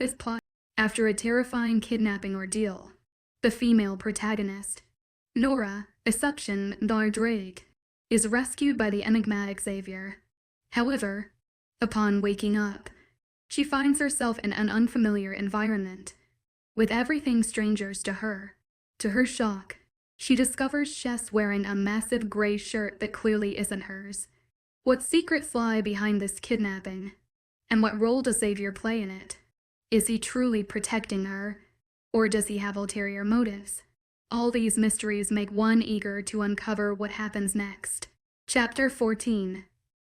This plot, after a terrifying kidnapping ordeal, the female protagonist, Nora, a suction Drake, is rescued by the enigmatic Xavier. However, upon waking up, she finds herself in an unfamiliar environment, with everything strangers to her. To her shock, she discovers Chess wearing a massive gray shirt that clearly isn't hers. What secrets lie behind this kidnapping? And what role does Xavier play in it? Is he truly protecting her, or does he have ulterior motives? All these mysteries make one eager to uncover what happens next. Chapter 14.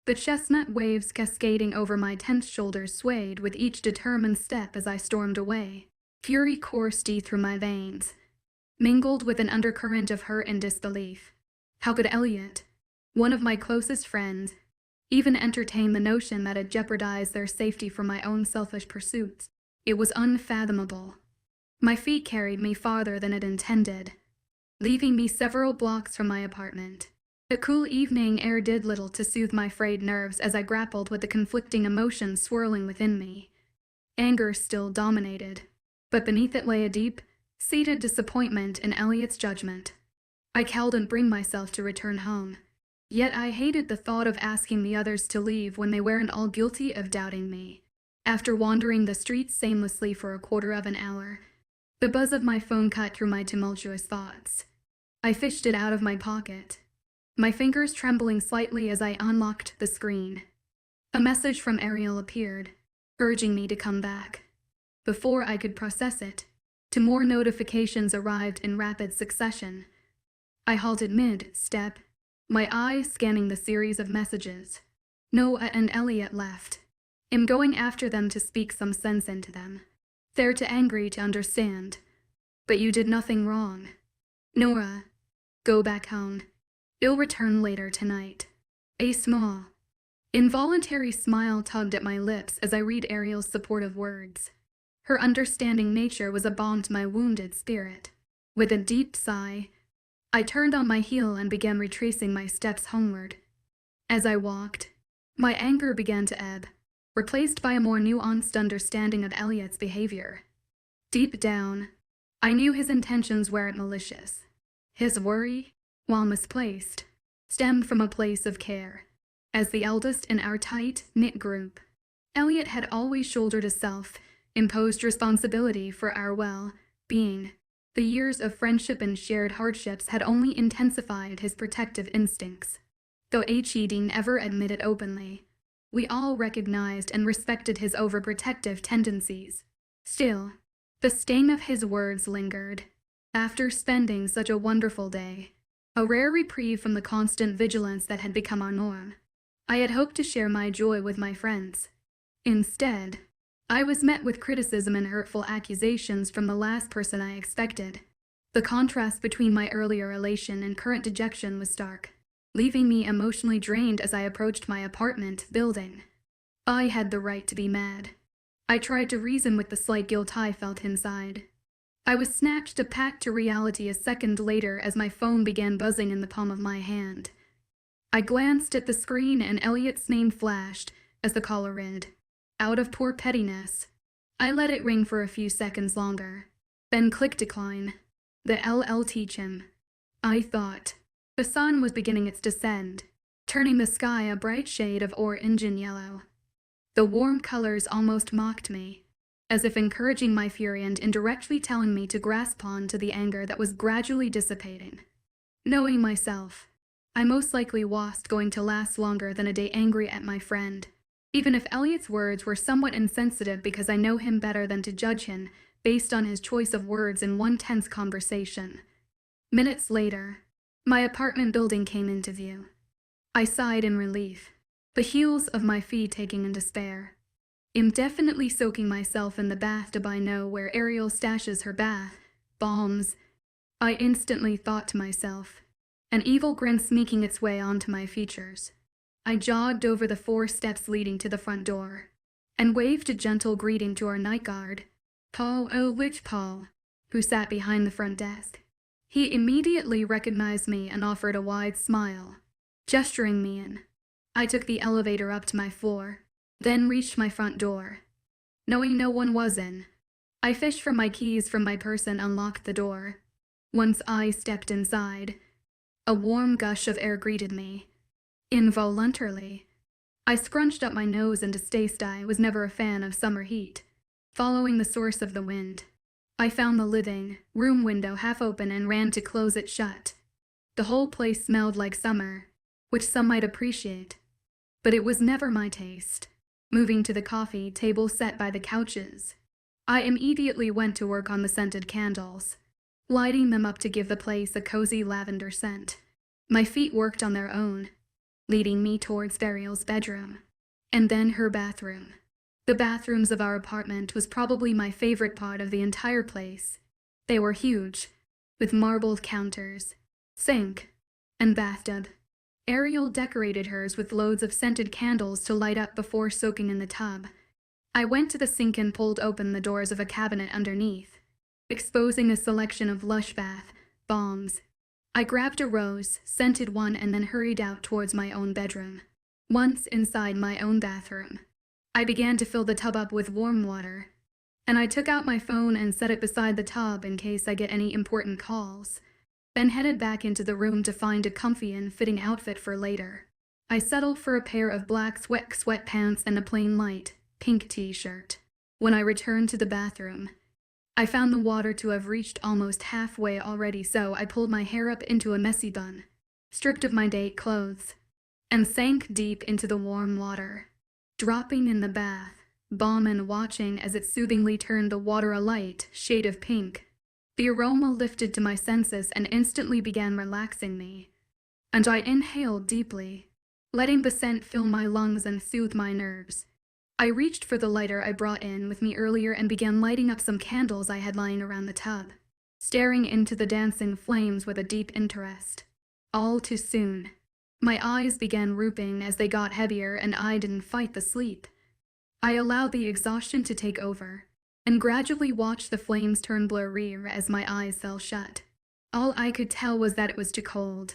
The chestnut waves cascading over my tense shoulders swayed with each determined step as I stormed away. Fury coursed deep through my veins, mingled with an undercurrent of hurt and disbelief. How could Elliot, one of my closest friends, even entertain the notion that it jeopardized their safety for my own selfish pursuits? It was unfathomable. My feet carried me farther than it intended, leaving me several blocks from my apartment. The cool evening air did little to soothe my frayed nerves as I grappled with the conflicting emotions swirling within me. Anger still dominated, but beneath it lay a deep-seated disappointment in Elliot's judgment. I couldn't bring myself to return home, yet I hated the thought of asking the others to leave when they weren't all guilty of doubting me. After wandering the streets aimlessly for a quarter of an hour, the buzz of my phone cut through my tumultuous thoughts. I fished it out of my pocket, my fingers trembling slightly as I unlocked the screen. A message from Ariel appeared, urging me to come back. Before I could process it, two more notifications arrived in rapid succession. I halted mid-step, my eyes scanning the series of messages. Noah and Elliot left. I'm going after them to speak some sense into them. They're too angry to understand. But you did nothing wrong. Nora, go back home. You'll return later tonight. A small, involuntary smile tugged at my lips as I read Ariel's supportive words. Her understanding nature was a balm to my wounded spirit. With a deep sigh, I turned on my heel and began retracing my steps homeward. As I walked, my anger began to ebb, replaced by a more nuanced understanding of Elliot's behavior. Deep down, I knew his intentions weren't malicious. His worry, while misplaced, stemmed from a place of care. As the eldest in our tight-knit group, Elliot had always shouldered a self-imposed responsibility for our well-being. The years of friendship and shared hardships had only intensified his protective instincts. Though he never admitted openly, we all recognized and respected his overprotective tendencies. Still, the sting of his words lingered. After spending such a wonderful day, a rare reprieve from the constant vigilance that had become our norm, I had hoped to share my joy with my friends. Instead, I was met with criticism and hurtful accusations from the last person I expected. The contrast between my earlier elation and current dejection was stark, leaving me emotionally drained as I approached my apartment building. I had the right to be mad. I tried to reason with the slight guilt I felt inside. I was snatched back to reality a second later as my phone began buzzing in the palm of my hand. I glanced at the screen and Elliot's name flashed as the caller read. Out of poor pettiness, I let it ring for a few seconds longer, then clicked decline. The LL teach him. I thought. The sun was beginning its descent, turning the sky a bright shade of orange and yellow. The warm colors almost mocked me, as if encouraging my fury and indirectly telling me to grasp on to the anger that was gradually dissipating. Knowing myself, I most likely wasn't going to last longer than a day angry at my friend, even if Elliot's words were somewhat insensitive because I know him better than to judge him based on his choice of words in one tense conversation. Minutes later, my apartment building came into view. I sighed in relief, the heels of my feet taking in despair. I'm definitely soaking myself in the bathtub. I know where Ariel stashes her bath bombs. I instantly thought to myself, an evil grin sneaking its way onto my features. I jogged over the 4 steps leading to the front door, and waved a gentle greeting to our night guard, Paul, who sat behind the front desk. He immediately recognized me and offered a wide smile, gesturing me in. I took the elevator up to my floor, then reached my front door. knowing no one was in. I fished for my keys from my purse and unlocked the door. Once I stepped inside, a warm gush of air greeted me. Involuntarily, I scrunched up my nose and distaste. I was never a fan of summer heat. Following the source of the wind, I found the living room window half open and ran to close it shut. The whole place smelled like summer, which some might appreciate, but it was never my taste. Moving to the coffee table set by the couches, I immediately went to work on the scented candles, lighting them up to give the place a cozy lavender scent. My feet worked on their own, leading me towards Veil's bedroom, and then her bathroom. The bathrooms of our apartment was probably my favorite part of the entire place. They were huge, with marbled counters, sink, and bathtub. Ariel decorated hers with loads of scented candles to light up before soaking in the tub. I went to the sink and pulled open the doors of a cabinet underneath, exposing a selection of lush bath bombs. I grabbed a rose, scented one, and then hurried out towards my own bedroom. Once inside my own bathroom, I began to fill the tub up with warm water, and I took out my phone and set it beside the tub in case I get any important calls, then headed back into the room to find a comfy and fitting outfit for later. I settled for a pair of black sweatpants and a plain light pink t-shirt. When I returned to the bathroom, I found the water to have reached almost halfway already, so I pulled my hair up into a messy bun, stripped of my date clothes, and sank deep into the warm water, dropping in the bath bomb and watching as it soothingly turned the water a light shade of pink. The aroma lifted to my senses and instantly began relaxing me, and I inhaled deeply, letting the scent fill my lungs and soothe my nerves. I reached for the lighter I brought in with me earlier and began lighting up some candles I had lying around the tub, staring into the dancing flames with a deep interest. All too soon, my eyes began drooping as they got heavier, and I didn't fight the sleep. I allowed the exhaustion to take over, and gradually watched the flames turn blurry as my eyes fell shut. All I could tell was that it was too cold.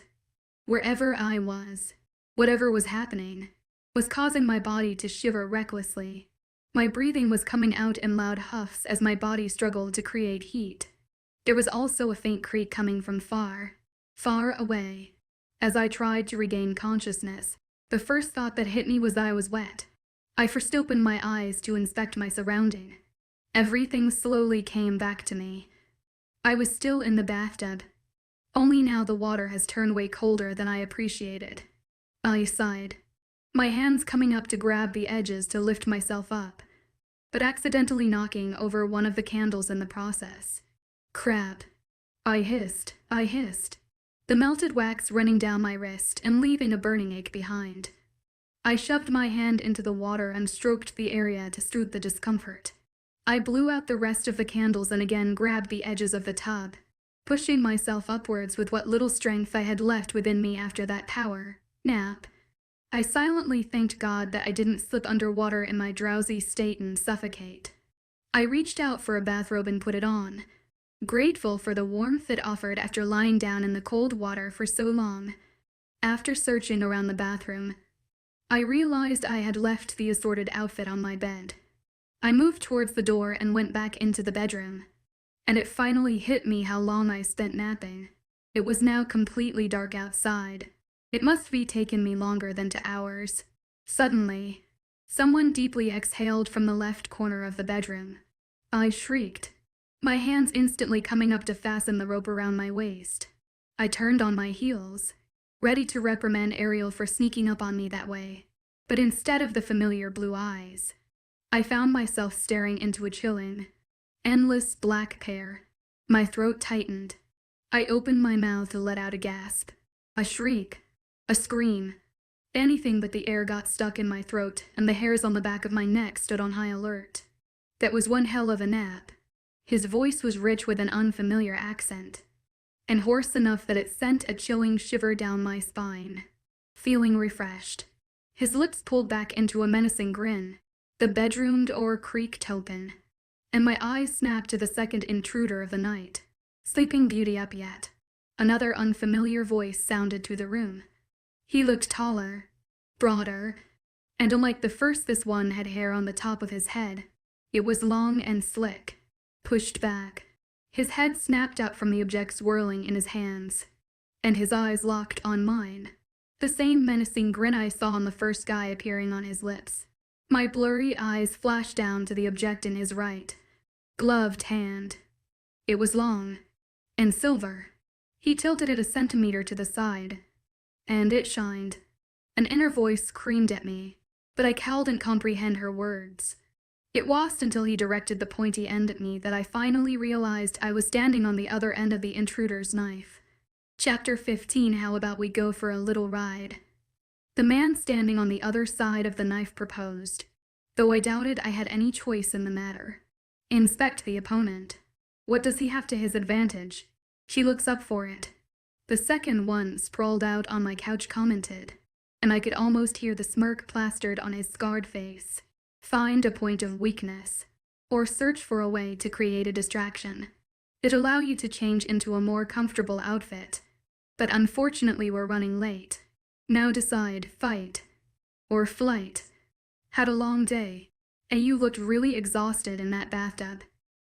Wherever I was, whatever was happening, was causing my body to shiver recklessly. My breathing was coming out in loud huffs as my body struggled to create heat. There was also a faint creak coming from far, far away. As I tried to regain consciousness, the first thought that hit me was that I was wet. I first opened my eyes to inspect my surrounding. Everything slowly came back to me. I was still in the bathtub, only now the water has turned way colder than I appreciated. I sighed, my hands coming up to grab the edges to lift myself up, but accidentally knocking over one of the candles in the process. Crap. I hissed, the melted wax running down my wrist and leaving a burning ache behind. I shoved my hand into the water and stroked the area to soothe the discomfort. I blew out the rest of the candles and again grabbed the edges of the tub, pushing myself upwards with what little strength I had left within me after that power nap. I silently thanked God that I didn't slip underwater in my drowsy state and suffocate. I reached out for a bathrobe and put it on, grateful for the warmth it offered after lying down in the cold water for so long. After searching around the bathroom, I realized I had left the assorted outfit on my bed. I moved towards the door and went back into the bedroom, and it finally hit me how long I spent napping. It was now completely dark outside. It must be taken me longer than 2 hours. Suddenly, someone deeply exhaled from the left corner of the bedroom. I shrieked, my hands instantly coming up to fasten the rope around my waist. I turned on my heels, ready to reprimand Ariel for sneaking up on me that way, but instead of the familiar blue eyes, I found myself staring into a chilling, endless black pear. My throat tightened. I opened my mouth to let out a gasp, a shriek, a scream. Anything but the air got stuck in my throat, and the hairs on the back of my neck stood on high alert. That was one hell of a nap. His voice was rich with an unfamiliar accent, and hoarse enough that it sent a chilling shiver down my spine. Feeling refreshed, his lips pulled back into a menacing grin. The bedroom door creaked open, and my eyes snapped to the second intruder of the night. Sleeping Beauty up yet? Another unfamiliar voice sounded through the room. He looked taller, broader, and unlike the first, this one had hair on the top of his head. It was long and slick, pushed back. His head snapped up from the object swirling in his hands, and his eyes locked on mine. The same menacing grin I saw on the first guy appearing on his lips. My blurry eyes flashed down to the object in his right, gloved hand. It was long and silver. He tilted it a centimeter to the side, and it shined. An inner voice screamed at me, but I couldn't comprehend her words. It wasnn't until he directed the pointy end at me that I finally realized I was standing on the other end of the intruder's knife. Chapter 15. How about we go for a little ride? The man standing on the other side of the knife proposed, though I doubted I had any choice in the matter. Inspect the opponent. What does he have to his advantage? She looks up for it. The second one sprawled out on my couch commented, and I could almost hear the smirk plastered on his scarred face. Find a point of weakness, or search for a way to create a distraction. It'd allow you to change into a more comfortable outfit. But unfortunately we're running late. Now decide, fight or flight. Had a long day, and you looked really exhausted in that bathtub.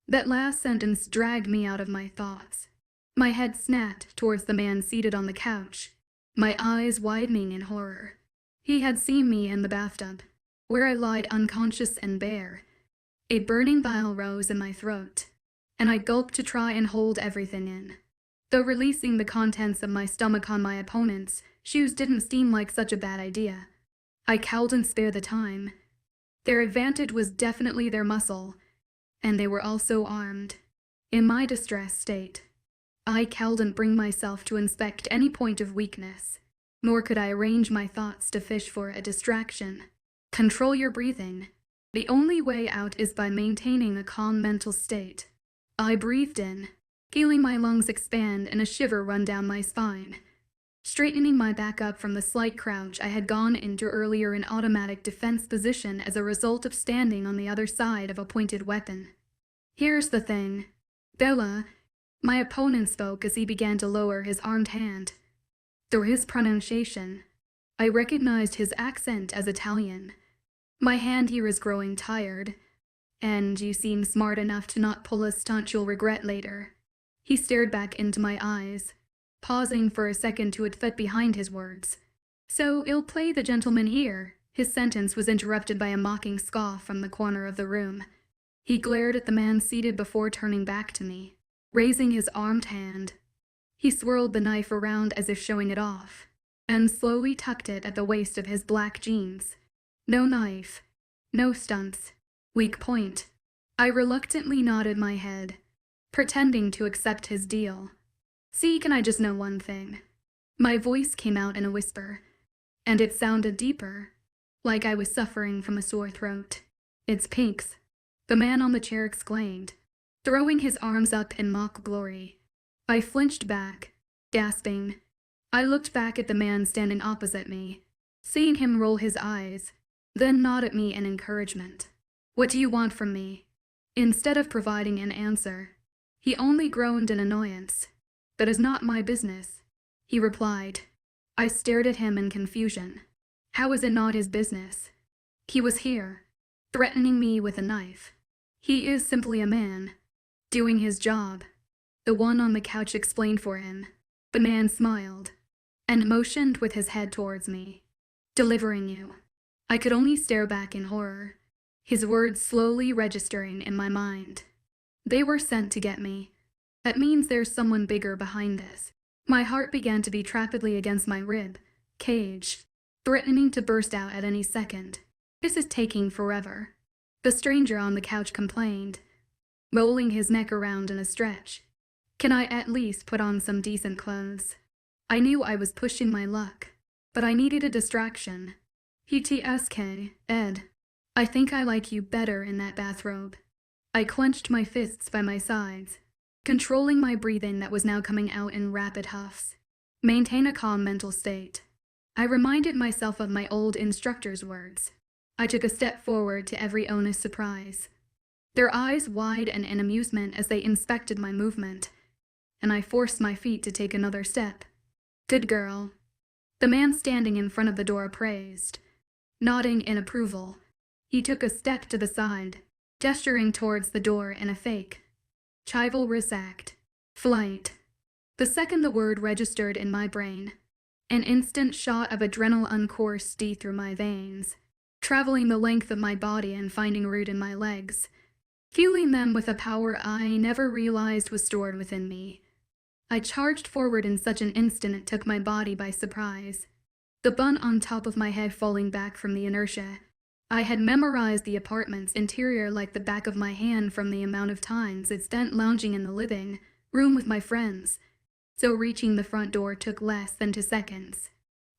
That last sentence dragged me out of my thoughts. My head snapped towards the man seated on the couch, my eyes widening in horror. He had seen me in the bathtub, where I lied unconscious and bare. A burning bile rose in my throat, and I gulped to try and hold everything in. Though releasing the contents of my stomach on my opponent's shoes didn't seem like such a bad idea. I couldn't spare the time. Their advantage was definitely their muscle, and they were also armed. In my distressed state, I couldn't bring myself to inspect any point of weakness, nor could I arrange my thoughts to fish for a distraction. Control your breathing. The only way out is by maintaining a calm mental state. I breathed in, feeling my lungs expand and a shiver run down my spine. Straightening my back up from the slight crouch I had gone into earlier in automatic defense position as a result of standing on the other side of a pointed weapon. Here's the thing. Bella, my opponent spoke as he began to lower his armed hand. Through his pronunciation, I recognized his accent as Italian. My hand here is growing tired, and you seem smart enough to not pull a stunt you'll regret later. He stared back into my eyes, pausing for a second to fit behind his words. So you'll play the gentleman here. His sentence was interrupted by a mocking scoff from the corner of the room. He glared at the man seated before turning back to me, raising his armed hand. He swirled the knife around as if showing it off, and slowly tucked it at the waist of his black jeans. No knife, no stunts, weak point. I reluctantly nodded my head, pretending to accept his deal. See, can I just know one thing? My voice came out in a whisper, and it sounded deeper, like I was suffering from a sore throat. It's Pink's, the man on the chair exclaimed, throwing his arms up in mock glory. I flinched back, gasping. I looked back at the man standing opposite me, seeing him roll his eyes, then nod at me in encouragement. What do you want from me? Instead of providing an answer, he only groaned in annoyance. That is not my business, he replied. I stared at him in confusion. How is it not his business? He was here, threatening me with a knife. He is simply a man, doing his job. The one on the couch explained for him. The man smiled, and motioned with his head towards me. Delivering you. I could only stare back in horror, his words slowly registering in my mind. They were sent to get me. That means there's someone bigger behind this. My heart began to beat rapidly against my rib cage, threatening to burst out at any second. This is taking forever, the stranger on the couch complained, rolling his neck around in a stretch. Can I at least put on some decent clothes? I knew I was pushing my luck, but I needed a distraction. PTSK, Ed. I think I like you better in that bathrobe. I clenched my fists by my sides, controlling my breathing that was now coming out in rapid huffs. Maintain a calm mental state. I reminded myself of my old instructor's words. I took a step forward to every owner's surprise, their eyes wide and in amusement as they inspected my movement, and I forced my feet to take another step. Good girl. The man standing in front of the door praised, nodding in approval. He took a step to the side, gesturing towards the door in a fake, chivalrous act. Flight. The second the word registered in my brain, an instant shot of adrenaline coursed deep through my veins, traveling the length of my body and finding root in my legs, fueling them with a power I never realized was stored within me. I charged forward in such an instant it took my body by surprise, the bun on top of my head falling back from the inertia. I had memorized the apartment's interior like the back of my hand from the amount of times it spent lounging in the living room with my friends, so reaching the front door took less than 2 seconds.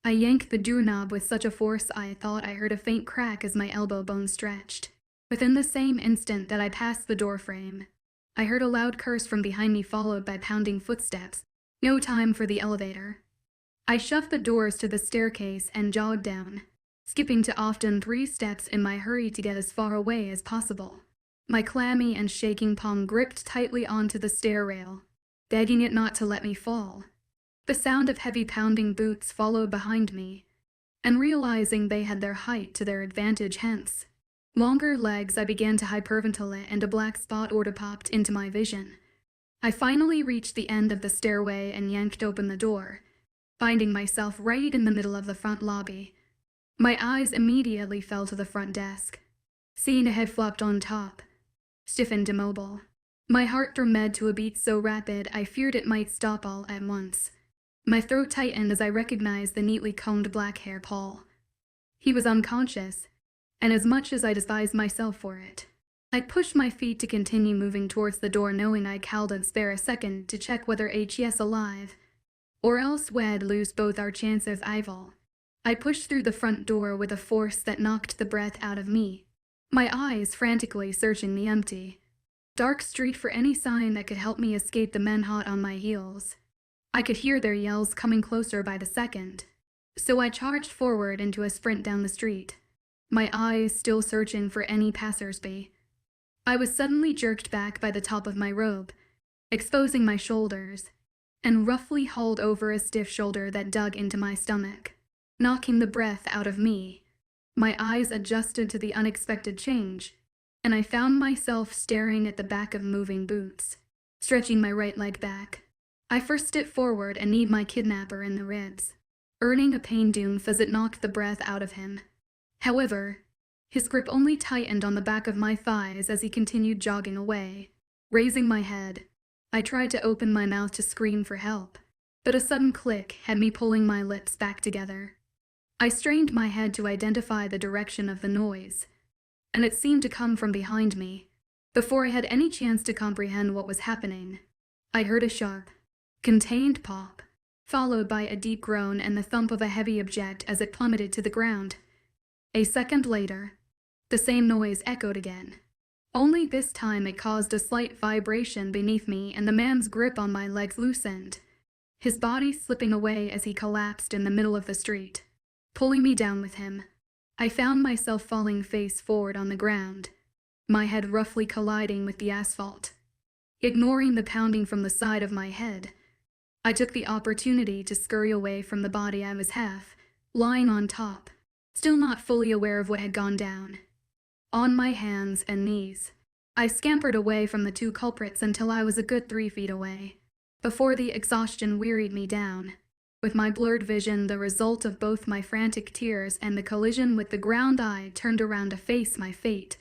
I yanked the doorknob with such a force I thought I heard a faint crack as my elbow bone stretched. Within the same instant that I passed the door frame, I heard a loud curse from behind me followed by pounding footsteps. No time for the elevator. I shoved the doors to the staircase and jogged down, skipping to often 3 steps in my hurry to get as far away as possible. My clammy and shaking palm gripped tightly onto the stair rail, begging it not to let me fall. The sound of heavy pounding boots followed behind me, and realizing they had their height to their advantage hence longer legs, I began to hyperventilate and a black spot order popped into my vision. I finally reached the end of the stairway and yanked open the door, finding myself right in the middle of the front lobby. My eyes immediately fell to the front desk. Seeing a head flopped on top, stiffened immobile. My heart drummed to a beat so rapid I feared it might stop all at once. My throat tightened as I recognized the neatly combed black hair Paul. He was unconscious, and as much as I despised myself for it, I pushed my feet to continue moving towards the door, knowing I called spare a second to check whether HES alive, or else we'd lose both our chances. I pushed through the front door with a force that knocked the breath out of me, my eyes frantically searching the empty, dark street for any sign that could help me escape the men hot on my heels. I could hear their yells coming closer by the second, so I charged forward into a sprint down the street, my eyes still searching for any passersby. I was suddenly jerked back by the top of my robe, exposing my shoulders, and roughly hauled over a stiff shoulder that dug into my stomach, knocking the breath out of me. My eyes adjusted to the unexpected change, and I found myself staring at the back of moving boots, stretching my right leg back. I first stepped forward and kneed my kidnapper in the ribs, earning a pain doof as it knocked the breath out of him. However, his grip only tightened on the back of my thighs as he continued jogging away. Raising my head, I tried to open my mouth to scream for help, but a sudden click had me pulling my lips back together. I strained my head to identify the direction of the noise, and it seemed to come from behind me. Before I had any chance to comprehend what was happening, I heard a sharp, contained pop, followed by a deep groan and the thump of a heavy object as it plummeted to the ground. A second later, the same noise echoed again. Only this time it caused a slight vibration beneath me and the man's grip on my legs loosened, his body slipping away as he collapsed in the middle of the street, pulling me down with him. I found myself falling face forward on the ground, my head roughly colliding with the asphalt. Ignoring the pounding from the side of my head, I took the opportunity to scurry away from the body I was half lying on top, still not fully aware of what had gone down. On my hands and knees, I scampered away from the 2 culprits until I was a good 3 feet away, before the exhaustion wearied me down, with my blurred vision the result of both my frantic tears and the collision with the ground. I turned around to face my fate,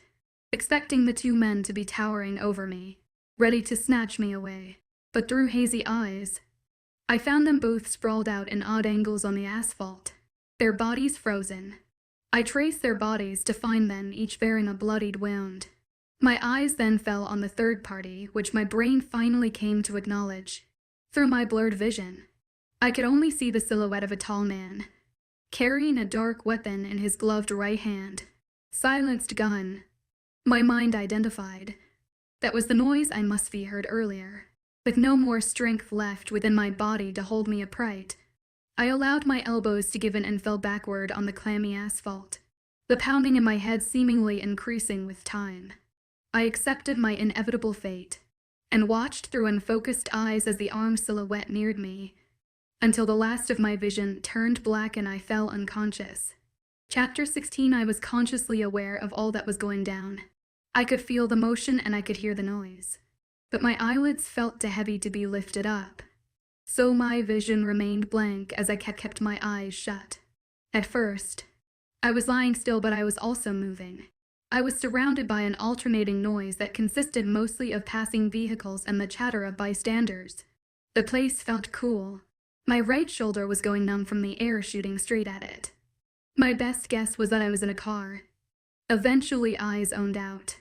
expecting the 2 men to be towering over me, ready to snatch me away, but through hazy eyes, I found them both sprawled out in odd angles on the asphalt, their bodies frozen. I traced their bodies to find them each bearing a bloodied wound. My eyes then fell on the third party, which my brain finally came to acknowledge. Through my blurred vision, I could only see the silhouette of a tall man, carrying a dark weapon in his gloved right hand, silenced gun. My mind identified. That was the noise I must have heard earlier. With no more strength left within my body to hold me upright, I allowed my elbows to give in and fell backward on the clammy asphalt, the pounding in my head seemingly increasing with time. I accepted my inevitable fate, and watched through unfocused eyes as the armed silhouette neared me, until the last of my vision turned black and I fell unconscious. Chapter 16. I was consciously aware of all that was going down. I could feel the motion and I could hear the noise. But my eyelids felt too heavy to be lifted up. So my vision remained blank as I kept my eyes shut. At first, I was lying still, but I was also moving. I was surrounded by an alternating noise that consisted mostly of passing vehicles and the chatter of bystanders. The place felt cool. My right shoulder was going numb from the air shooting straight at it. My best guess was that I was in a car. Eventually I zoned out.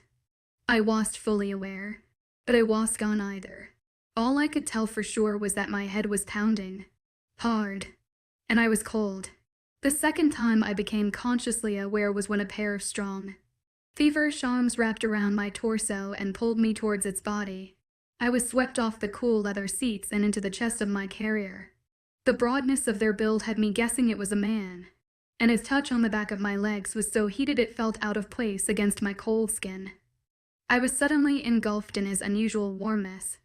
I wasn't fully aware, but I wasn't gone either. All I could tell for sure was that my head was pounding. Hard. And I was cold. The second time I became consciously aware was when a pair of strong, feverish arms wrapped around my torso and pulled me towards its body. I was swept off the cool leather seats and into the chest of my carrier. The broadness of their build had me guessing it was a man, and his touch on the back of my legs was so heated it felt out of place against my cold skin. I was suddenly engulfed in his unusual warmness,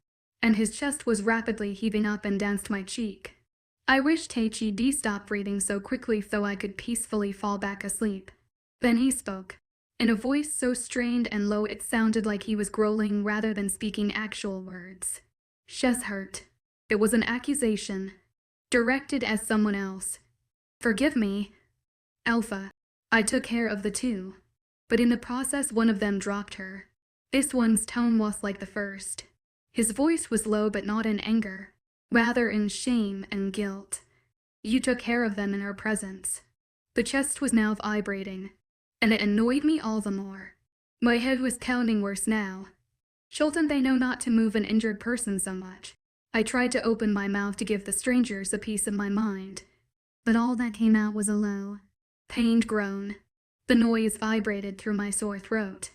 and his chest was rapidly heaving up and down my cheek. I wished he'd stopped breathing so quickly so I could peacefully fall back asleep. Then he spoke, in a voice so strained and low it sounded like he was growling rather than speaking actual words. "She's hurt." It was an accusation, directed at someone else. "Forgive me, Alpha. I took care of the two, but in the process one of them dropped her." This one's tone was like the first. His voice was low but not in anger, rather in shame and guilt. "You took care of them in her presence." The chest was now vibrating, and it annoyed me all the more. My head was pounding worse now. Shouldn't they know not to move an injured person so much? I tried to open my mouth to give the strangers a piece of my mind, but all that came out was a low, pained groan. The noise vibrated through my sore throat,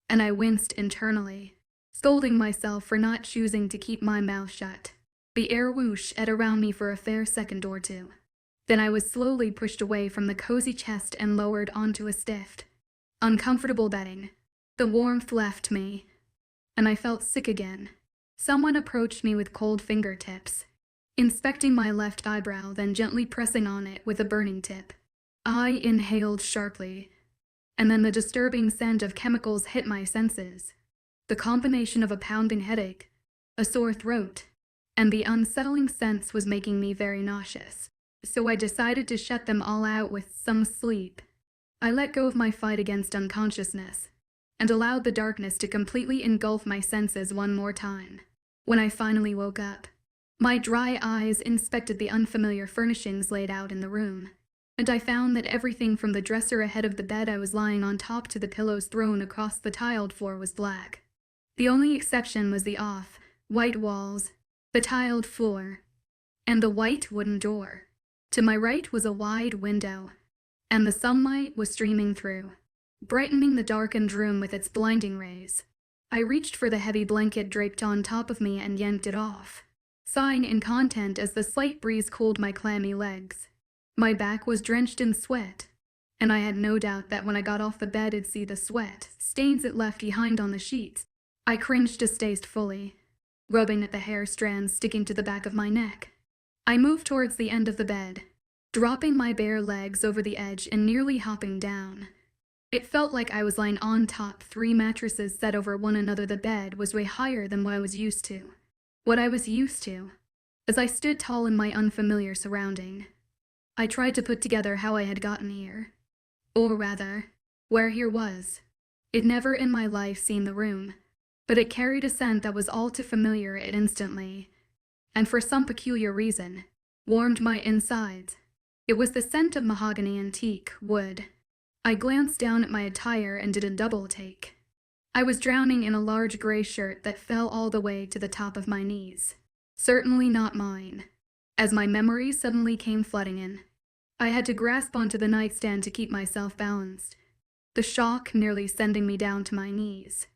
and I winced internally, scolding myself for not choosing to keep my mouth shut. The air whooshed around me for a fair second or two. Then I was slowly pushed away from the cozy chest and lowered onto a stiff, uncomfortable bedding. The warmth left me, and I felt sick again. Someone approached me with cold fingertips, inspecting my left eyebrow, then gently pressing on it with a burning tip. I inhaled sharply, and then the disturbing scent of chemicals hit my senses. The combination of a pounding headache, a sore throat, and the unsettling sense was making me very nauseous. So I decided to shut them all out with some sleep. I let go of my fight against unconsciousness, and allowed the darkness to completely engulf my senses one more time. When I finally woke up, my dry eyes inspected the unfamiliar furnishings laid out in the room, and I found that everything from the dresser ahead of the bed I was lying on top to the pillows thrown across the tiled floor was black. The only exception was the white walls, the tiled floor, and the white wooden door. To my right was a wide window, and the sunlight was streaming through, brightening the darkened room with its blinding rays. I reached for the heavy blanket draped on top of me and yanked it off, sighing in content as the slight breeze cooled my clammy legs. My back was drenched in sweat, and I had no doubt that when I got off the bed I'd see the sweat stains it left behind on the sheets. I cringed distastefully, rubbing at the hair strands sticking to the back of my neck. I moved towards the end of the bed, dropping my bare legs over the edge and nearly hopping down. It felt like I was lying on top 3 mattresses set over one another. The bed was way higher than what I was used to. As I stood tall in my unfamiliar surrounding, I tried to put together how I had gotten here. Or rather, where here was. I'd never in my life seen the room, but it carried a scent that was all too familiar. It instantly, and for some peculiar reason, warmed my insides. It was the scent of mahogany antique wood. I glanced down at my attire and did a double take. I was drowning in a large gray shirt that fell all the way to the top of my knees. Certainly not mine. As my memories suddenly came flooding in, I had to grasp onto the nightstand to keep myself balanced, the shock nearly sending me down to my knees.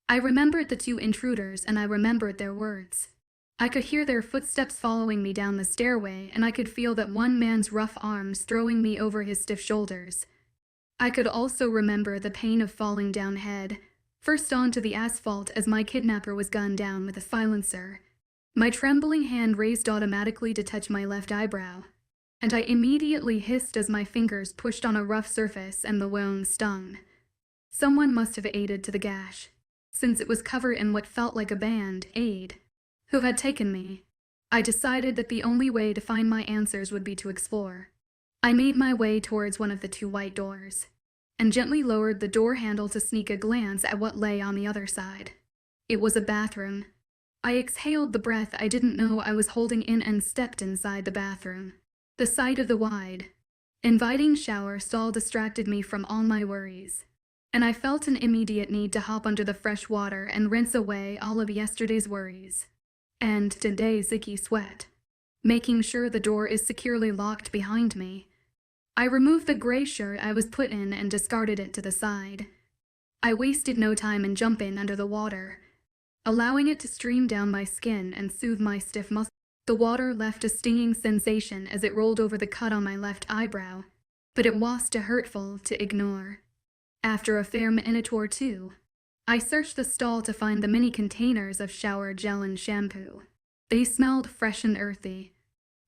I remembered the 2 intruders, and I remembered their words. I could hear their footsteps following me down the stairway, and I could feel that one man's rough arms throwing me over his stiff shoulders. I could also remember the pain of falling down head, first onto the asphalt as my kidnapper was gunned down with a silencer. My trembling hand raised automatically to touch my left eyebrow, and I immediately hissed as my fingers pushed on a rough surface and the wound stung. Someone must have aided to the gash, since it was covered in what felt like a band-aid. Who had taken me? I decided that the only way to find my answers would be to explore. I made my way towards one of the 2 white doors, and gently lowered the door handle to sneak a glance at what lay on the other side. It was a bathroom. I exhaled the breath I didn't know I was holding in and stepped inside the bathroom. The sight of the wide, inviting shower stall distracted me from all my worries, and I felt an immediate need to hop under the fresh water and rinse away all of yesterday's worries and today's icky sweat. Making sure the door is securely locked behind me, I removed the gray shirt I was put in and discarded it to the side. I wasted no time in jumping under the water, allowing it to stream down my skin and soothe my stiff muscles. The water left a stinging sensation as it rolled over the cut on my left eyebrow, but it was too hurtful to ignore. After a fair minute or two, I searched the stall to find the mini containers of shower gel and shampoo. They smelled fresh and earthy,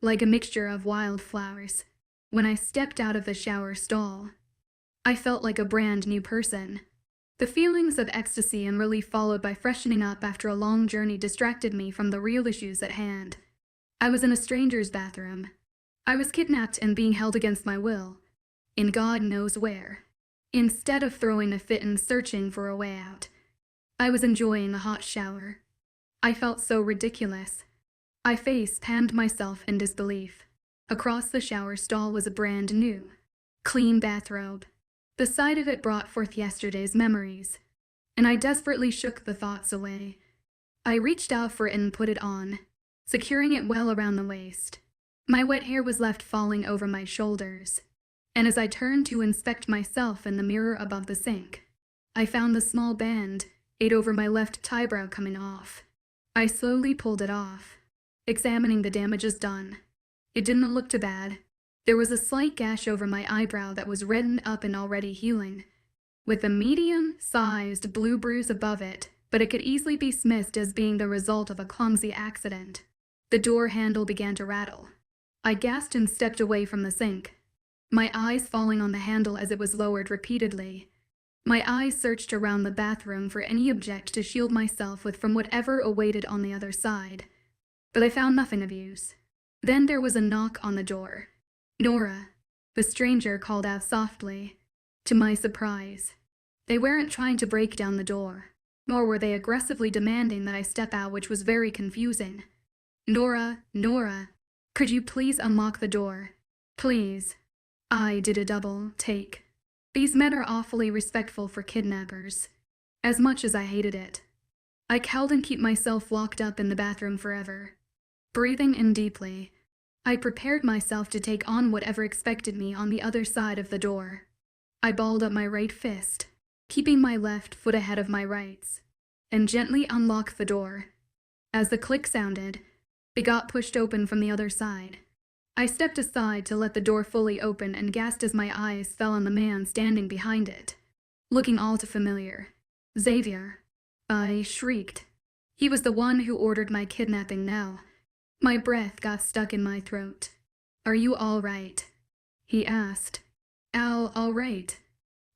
like a mixture of wildflowers. When I stepped out of the shower stall, I felt like a brand new person. The feelings of ecstasy and relief followed by freshening up after a long journey distracted me from the real issues at hand. I was in a stranger's bathroom. I was kidnapped and being held against my will, in God knows where. Instead of throwing a fit and searching for a way out, I was enjoying a hot shower. I felt so ridiculous. I face-palmed myself in disbelief. Across the shower stall was a brand new, clean bathrobe. The sight of it brought forth yesterday's memories, and I desperately shook the thoughts away. I reached out for it and put it on, securing it well around the waist. My wet hair was left falling over my shoulders, and as I turned to inspect myself in the mirror above the sink, I found the small band-aid over my left eyebrow coming off. I slowly pulled it off, examining the damages done. It didn't look too bad. There was a slight gash over my eyebrow that was reddened up and already healing, with a medium-sized blue bruise above it, but it could easily be dismissed as being the result of a clumsy accident. The door handle began to rattle. I gasped and stepped away from the sink, my eyes falling on the handle as it was lowered repeatedly. My eyes searched around the bathroom for any object to shield myself with from whatever awaited on the other side, but I found nothing of use. Then there was a knock on the door. "Nora," the stranger called out softly. To my surprise, they weren't trying to break down the door, nor were they aggressively demanding that I step out, which was very confusing. Nora, could you please unlock the door? Please." I did a double take. These men are awfully respectful for kidnappers, as much as I hated it. I cowed and kept myself locked up in the bathroom forever. Breathing in deeply, I prepared myself to take on whatever expected me on the other side of the door. I balled up my right fist, keeping my left foot ahead of my right's, and gently unlocked the door. As the click sounded, it got pushed open from the other side. I stepped aside to let the door fully open and gasped as my eyes fell on the man standing behind it, looking all too familiar. "Xavier," I shrieked. He was the one who ordered my kidnapping now. My breath got stuck in my throat. "Are you all right?" he asked. All right,"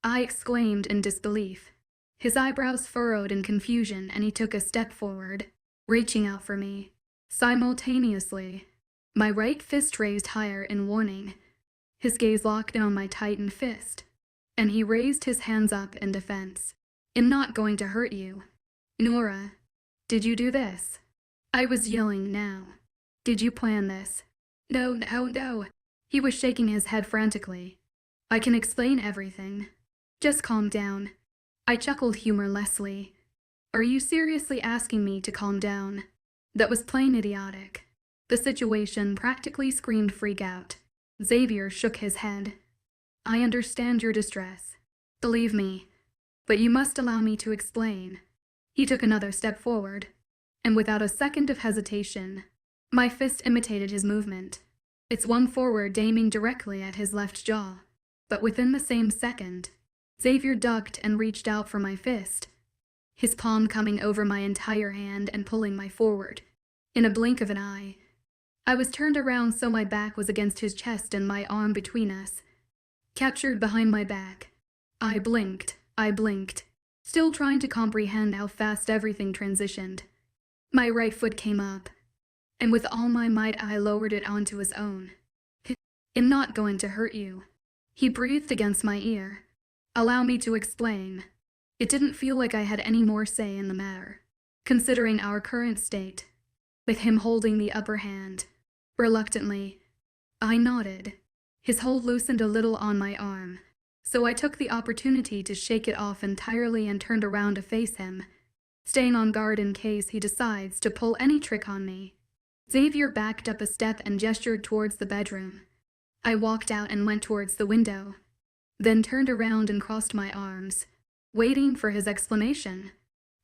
I exclaimed in disbelief. His eyebrows furrowed in confusion and he took a step forward, reaching out for me. Simultaneously, my right fist raised higher in warning. His gaze locked on my tightened fist, and he raised his hands up in defense. "I'm not going to hurt you. Nora, did you do this?" I was yelling now. "Did you plan this?" No. He was shaking his head frantically. "I can explain everything. Just calm down." I chuckled humorlessly. "Are you seriously asking me to calm down?" That was plain idiotic. The situation practically screamed freak out. Xavier shook his head. "I understand your distress. Believe me. But you must allow me to explain." He took another step forward, and without a second of hesitation, my fist imitated his movement. It swung forward, aiming directly at his left jaw. But within the same second, Xavier ducked and reached out for my fist, his palm coming over my entire hand and pulling me forward. In a blink of an eye, I was turned around so my back was against his chest and my arm between us. Captured behind my back, I blinked, I blinked, still trying to comprehend how fast everything transitioned. My right foot came up, and with all my might I lowered it onto his own. "I'm not going to hurt you," he breathed against my ear. "Allow me to explain." It didn't feel like I had any more say in the matter, considering our current state, with him holding the upper hand. Reluctantly, I nodded. His hold loosened a little on my arm, so I took the opportunity to shake it off entirely and turned around to face him, staying on guard in case he decides to pull any trick on me. Xavier backed up a step and gestured towards the bedroom. I walked out and went towards the window, then turned around and crossed my arms, waiting for his explanation.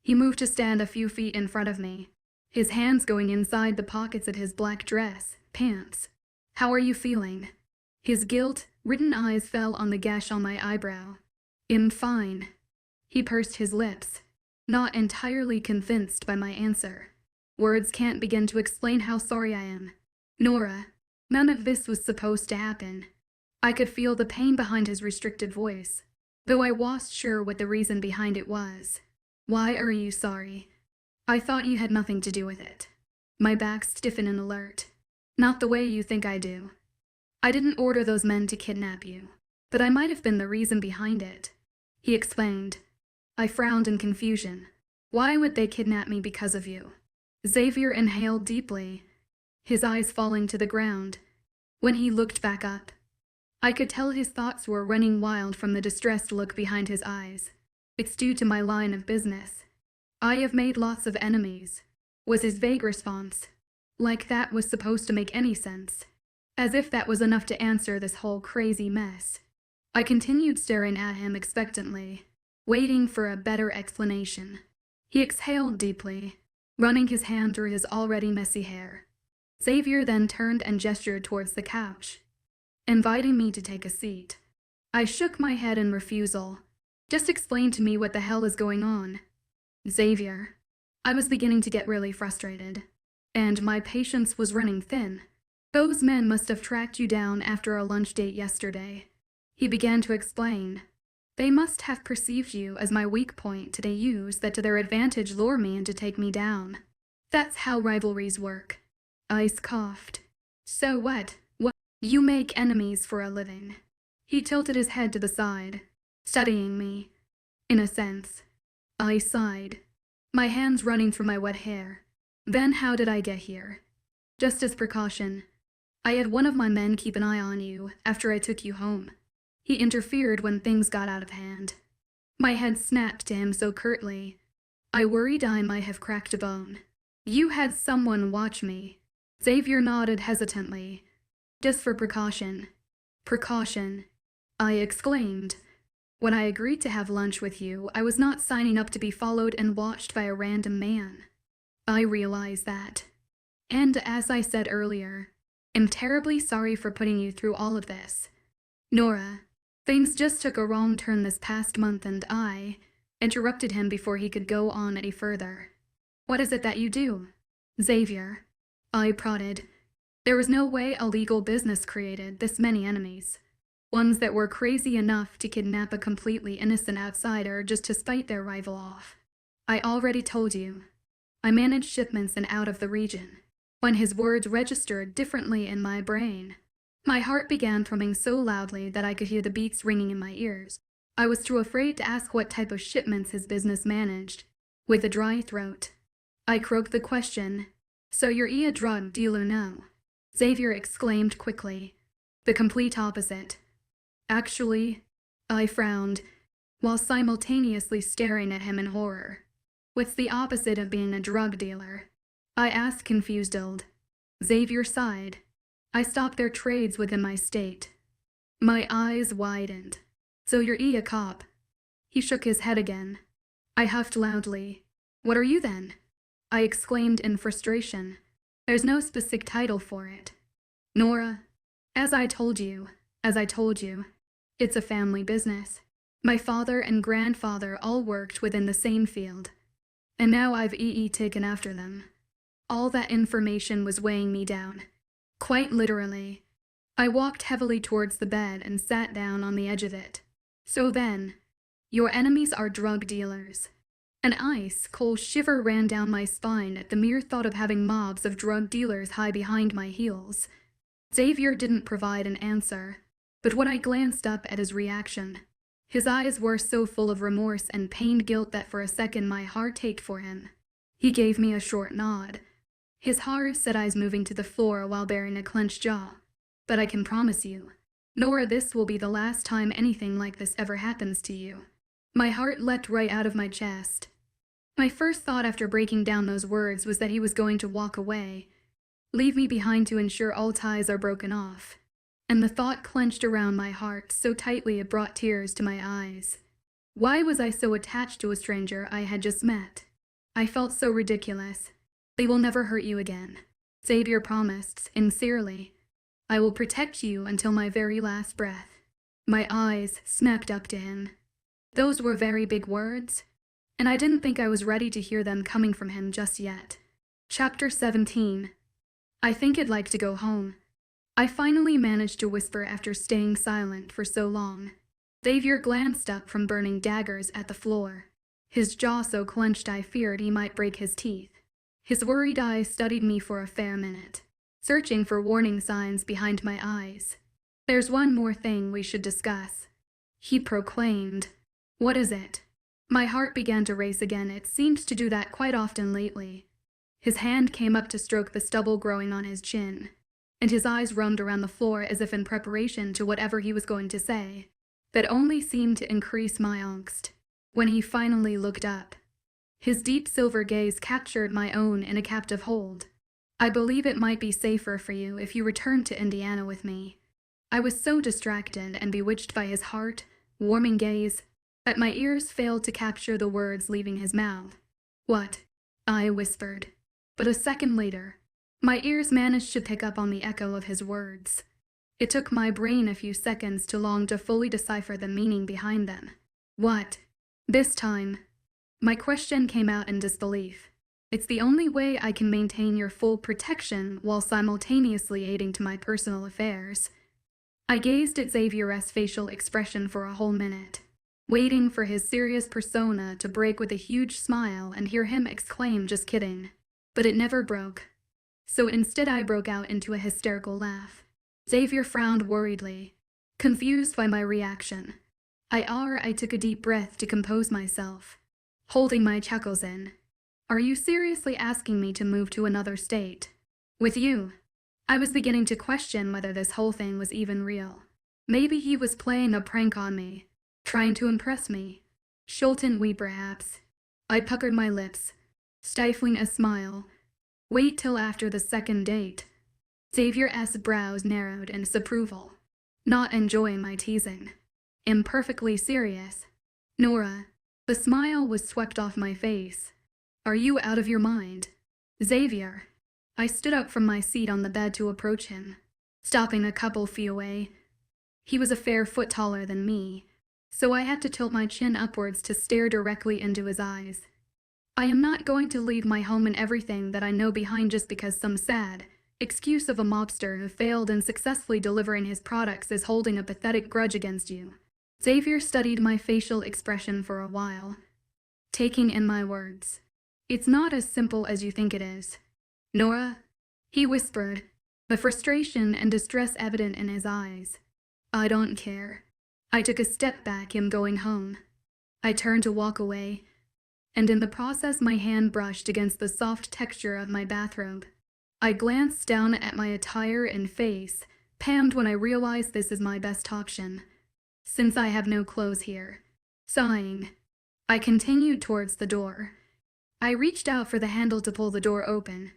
He moved to stand a few feet in front of me, his hands going inside the pockets of his black dress, pants. "How are you feeling?" His guilt-ridden eyes fell on the gash on my eyebrow. "I'm fine." He pursed his lips, not entirely convinced by my answer. "Words can't begin to explain how sorry I am. Nora, none of this was supposed to happen." I could feel the pain behind his restricted voice, though I wasn't sure what the reason behind it was. "Why are you sorry?" "I thought you had nothing to do with it." My back stiffened in alert. "Not the way you think I do. I didn't order those men to kidnap you, but I might have been the reason behind it," he explained. I frowned in confusion. "Why would they kidnap me because of you?" Xavier inhaled deeply, his eyes falling to the ground. When he looked back up, I could tell his thoughts were running wild from the distressed look behind his eyes. "It's due to my line of business. I have made lots of enemies," was his vague response. Like that was supposed to make any sense. As if that was enough to answer this whole crazy mess. I continued staring at him expectantly, waiting for a better explanation. He exhaled deeply, running his hand through his already messy hair. Xavier then turned and gestured towards the couch, inviting me to take a seat. I shook my head in refusal. "Just explain to me what the hell is going on." "Xavier." I was beginning to get really frustrated, and my patience was running thin. "Those men must have tracked you down after our lunch date yesterday," he began to explain. "They must have perceived you as my weak point to use that to their advantage, lure me and to take me down. That's how rivalries work." Ice coughed. "So what? You make enemies for a living." He tilted his head to the side, studying me. "In a sense." I sighed, my hands running through my wet hair. "Then how did I get here?" "Just as precaution. I had one of my men keep an eye on you after I took you home. He interfered when things got out of hand." My head snapped to him so curtly, I worried I might have cracked a bone. "You had someone watch me." Xavier nodded hesitantly. "Just for precaution." "Precaution," I exclaimed. "When I agreed to have lunch with you, I was not signing up to be followed and watched by a random man. I realize that. And as I said earlier, I'm terribly sorry for putting you through all of this. Nora, things just took a wrong turn this past month and I interrupted him before he could go on any further." "What is it that you do?" "Xavier," I prodded. "There was no way a legal business created this many enemies. Ones that were crazy enough to kidnap a completely innocent outsider just to spite their rival off. I already told you. I manage shipments in out of the region." When his words registered differently in my brain, my heart began thrumming so loudly that I could hear the beats ringing in my ears. I was too afraid to ask what type of shipments his business managed. With a dry throat, I croaked the question, "So you're a drug dealer now?" Xavier exclaimed quickly. "The complete opposite." "Actually," I frowned, while simultaneously staring at him in horror. "What's the opposite of being a drug dealer?" I asked confused. Xavier sighed. "I stop their trades within my state." My eyes widened. "So you're a cop?" He shook his head again. I huffed loudly. "What are you then?" I exclaimed in frustration. "There's no specific title for it. Nora, as I told you, it's a family business. My father and grandfather all worked within the same field, and now I've taken after them." All that information was weighing me down. Quite literally. I walked heavily towards the bed and sat down on the edge of it. "So then, Your enemies are drug dealers. An ice-cold shiver ran down my spine at the mere thought of having mobs of drug dealers high behind my heels. Xavier didn't provide an answer, but when I glanced up at his reaction, his eyes were so full of remorse and pained guilt that for a second my heart ached for him. He gave me a short nod, his hard-set eyes moving to the floor while baring a clenched jaw. But I can promise you, Nora, this will be the last time anything like this ever happens to you. My heart leapt right out of my chest. My first thought after breaking down those words was that he was going to walk away, leave me behind to ensure all ties are broken off. And the thought clenched around my heart so tightly it brought tears to my eyes. Why was I so attached to a stranger I had just met? I felt so ridiculous. They will never hurt you again, Xavier promised, sincerely. I will protect you until my very last breath. My eyes snapped up to him. Those were very big words, and I didn't think I was ready to hear them coming from him just yet. Chapter 17. I think I'd like to go home. I finally managed to whisper after staying silent for so long. Xavier glanced up from burning daggers at the floor, his jaw so clenched I feared he might break his teeth. His worried eyes studied me for a fair minute, searching for warning signs behind my eyes. There's one more thing we should discuss, he proclaimed. What is it? My heart began to race again. It seemed to do that quite often lately. His hand came up to stroke the stubble growing on his chin, and his eyes roamed around the floor as if in preparation to whatever he was going to say. That only seemed to increase my angst. When he finally looked up, his deep silver gaze captured my own in a captive hold. I believe it might be safer for you if you returned to Indiana with me. I was so distracted and bewitched by his heart-warming gaze that my ears failed to capture the words leaving his mouth. What? I whispered. But a second later, my ears managed to pick up on the echo of his words. It took my brain a few seconds to long to fully decipher the meaning behind them. What? This time, my question came out in disbelief. It's the only way I can maintain your full protection while simultaneously aiding to my personal affairs. I gazed at Xavier's facial expression for a whole minute, waiting for his serious persona to break with a huge smile and hear him exclaim, "Just kidding." But it never broke. So instead I broke out into a hysterical laugh. Xavier frowned worriedly, confused by my reaction. I took a deep breath to compose myself, holding my chuckles in. Are you seriously asking me to move to another state? With you? I was beginning to question whether this whole thing was even real. Maybe he was playing a prank on me, trying to impress me. Shouldn't we perhaps? I puckered my lips, stifling a smile. Wait till after the second date. Xavier's brows narrowed in disapproval, not enjoying my teasing. Imperfectly serious. Nora. The smile was swept off my face. Are you out of your mind? Xavier. I stood up from my seat on the bed to approach him, stopping a couple feet away. He was a fair foot taller than me, so I had to tilt my chin upwards to stare directly into his eyes. I am not going to leave my home and everything that I know behind just because some sad excuse of a mobster who failed in successfully delivering his products is holding a pathetic grudge against you. Xavier studied my facial expression for a while, taking in my words. It's not as simple as you think it is. Nora, he whispered, the frustration and distress evident in his eyes. I don't care. I took a step back, him going home. I turned to walk away, and in the process my hand brushed against the soft texture of my bathrobe. I glanced down at my attire and face, palmed when I realized this is my best option, since I have no clothes here. Sighing, I continued towards the door. I reached out for the handle to pull the door open,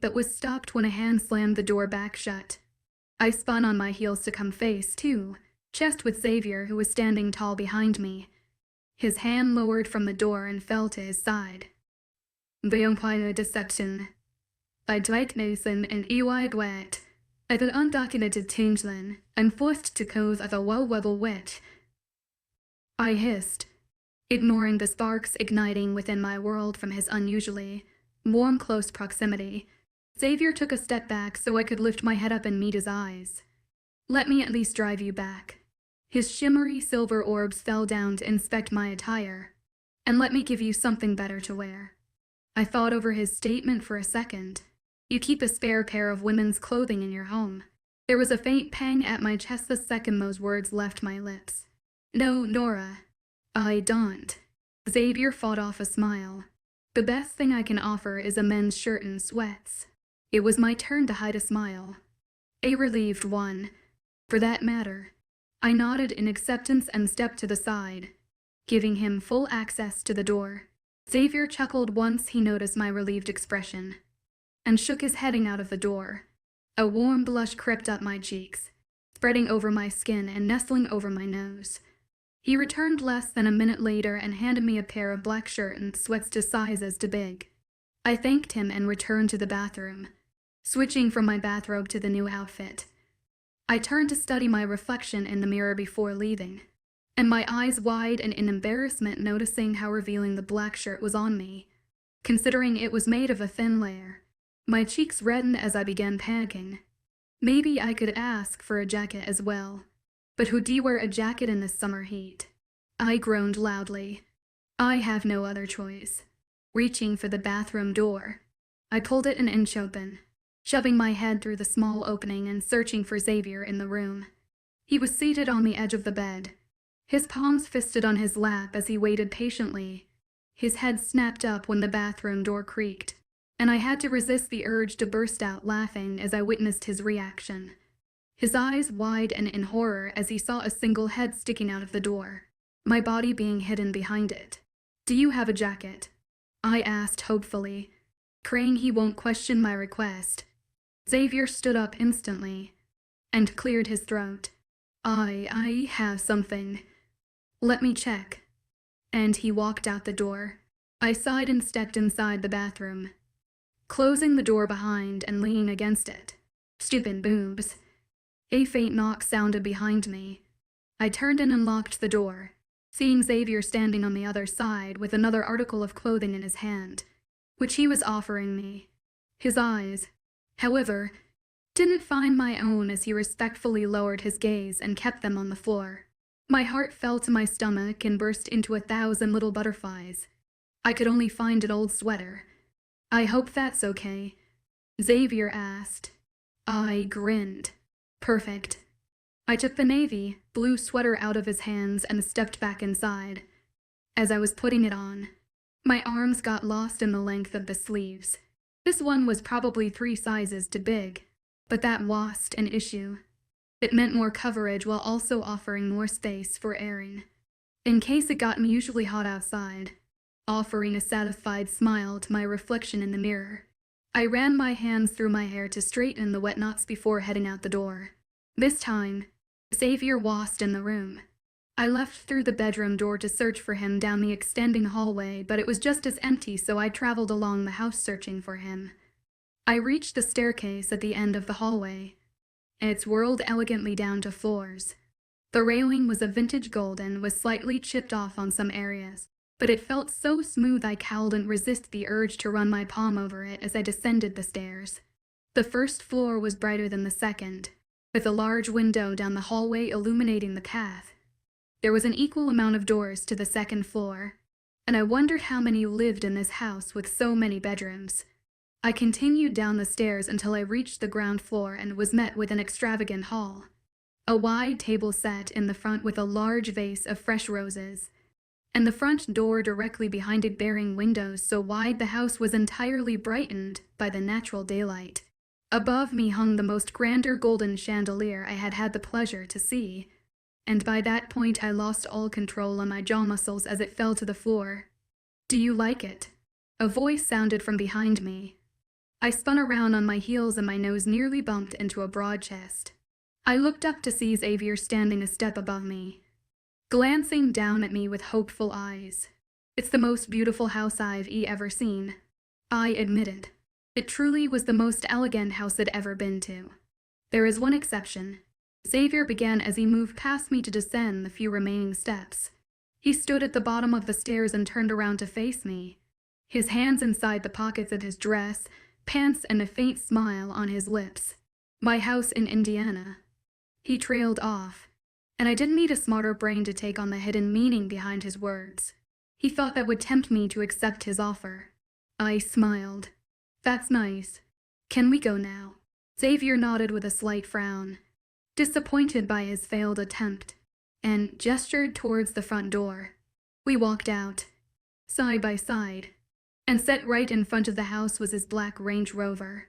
but was stopped when a hand slammed the door back shut. I spun on my heels to come face to chest with Xavier, who was standing tall behind me. His hand lowered from the door and fell to his side. The umpire deception. By Dwight Mason and E.Y. Dwight, as an undocumented changeling and forced to cause as a low-level witch. I hissed, ignoring the sparks igniting within my world from his unusually warm, close proximity. Xavier took a step back so I could lift my head up and meet his eyes. Let me at least drive you back. His shimmery silver orbs fell down to inspect my attire. "And let me give you something better to wear." I thought over his statement for a second. "You keep a spare pair of women's clothing in your home." There was a faint pang at my chest the second those words left my lips. "No, Nora, I don't." Xavier fought off a smile. "The best thing I can offer is a men's shirt and sweats." It was my turn to hide a smile. A relieved one, for that matter. I nodded in acceptance and stepped to the side, giving him full access to the door. Xavier chuckled once he noticed my relieved expression, and shook his head out of the door. A warm blush crept up my cheeks, spreading over my skin and nestling over my nose. He returned less than a minute later and handed me a pair of black shirt and sweats to sizes too big. I thanked him and returned to the bathroom, switching from my bathrobe to the new outfit. I turned to study my reflection in the mirror before leaving, and my eyes wide and in embarrassment noticing how revealing the black shirt was on me, considering it was made of a thin layer. My cheeks reddened as I began panicking. Maybe I could ask for a jacket as well. But who'd wear a jacket in this summer heat? I groaned loudly. I have no other choice. Reaching for the bathroom door, I pulled it an inch open, shoving my head through the small opening and searching for Xavier in the room. He was seated on the edge of the bed, his palms fisted on his lap as he waited patiently. His head snapped up when the bathroom door creaked, and I had to resist the urge to burst out laughing as I witnessed his reaction. His eyes wide and in horror as he saw a single head sticking out of the door, my body being hidden behind it. "Do you have a jacket?" I asked hopefully, praying he won't question my request. Xavier stood up instantly and cleared his throat. I have something. Let me check." And he walked out the door. I sighed and stepped inside the bathroom, closing the door behind and leaning against it. Stupid boobs. A faint knock sounded behind me. I turned and unlocked the door, seeing Xavier standing on the other side with another article of clothing in his hand, which he was offering me. His eyes, however, didn't find my own as he respectfully lowered his gaze and kept them on the floor. My heart fell to my stomach and burst into 1,000 little butterflies. I could only find an old sweater. "I hope that's okay," Xavier asked. I grinned. "Perfect." I took the navy blue sweater out of his hands and stepped back inside. As I was putting it on, my arms got lost in the length of the sleeves. This one was probably 3 sizes too big, but that wasn't an issue. It meant more coverage while also offering more space for airing, in case it got unusually hot outside, offering a satisfied smile to my reflection in the mirror. I ran my hands through my hair to straighten the wet knots before heading out the door. This time, Xavier wasn't in the room. I left through the bedroom door to search for him down the extending hallway, but it was just as empty, so I traveled along the house searching for him. I reached the staircase at the end of the hallway. It whirled elegantly down to floors. The railing was a vintage gold and was slightly chipped off on some areas, but it felt so smooth I couldn't resist the urge to run my palm over it as I descended the stairs. The first floor was brighter than the second, with a large window down the hallway illuminating the path. There was an equal amount of doors to the second floor, and I wondered how many lived in this house with so many bedrooms. I continued down the stairs until I reached the ground floor and was met with an extravagant hall. A wide table set in the front with a large vase of fresh roses, and the front door directly behind it bearing windows so wide the house was entirely brightened by the natural daylight. Above me hung the most grandeur golden chandelier I had had the pleasure to see, and by that point I lost all control on my jaw muscles as it fell to the floor. "Do you like it?" A voice sounded from behind me. I spun around on my heels and my nose nearly bumped into a broad chest. I looked up to see Xavier standing a step above me, glancing down at me with hopeful eyes. "It's the most beautiful house I've ever seen," I admitted. It truly was the most elegant house I'd ever been to. "There is one exception," Xavier began as he moved past me to descend the few remaining steps. He stood at the bottom of the stairs and turned around to face me, his hands inside the pockets of his dress, pants, and a faint smile on his lips. "My house in Indiana." He trailed off, and I didn't need a smarter brain to take on the hidden meaning behind his words. He thought that would tempt me to accept his offer. I smiled. That's nice. Can we go now? Xavier nodded with a slight frown, disappointed by his failed attempt, and gestured towards the front door. We walked out, side by side, and set right in front of the house was his black Range Rover.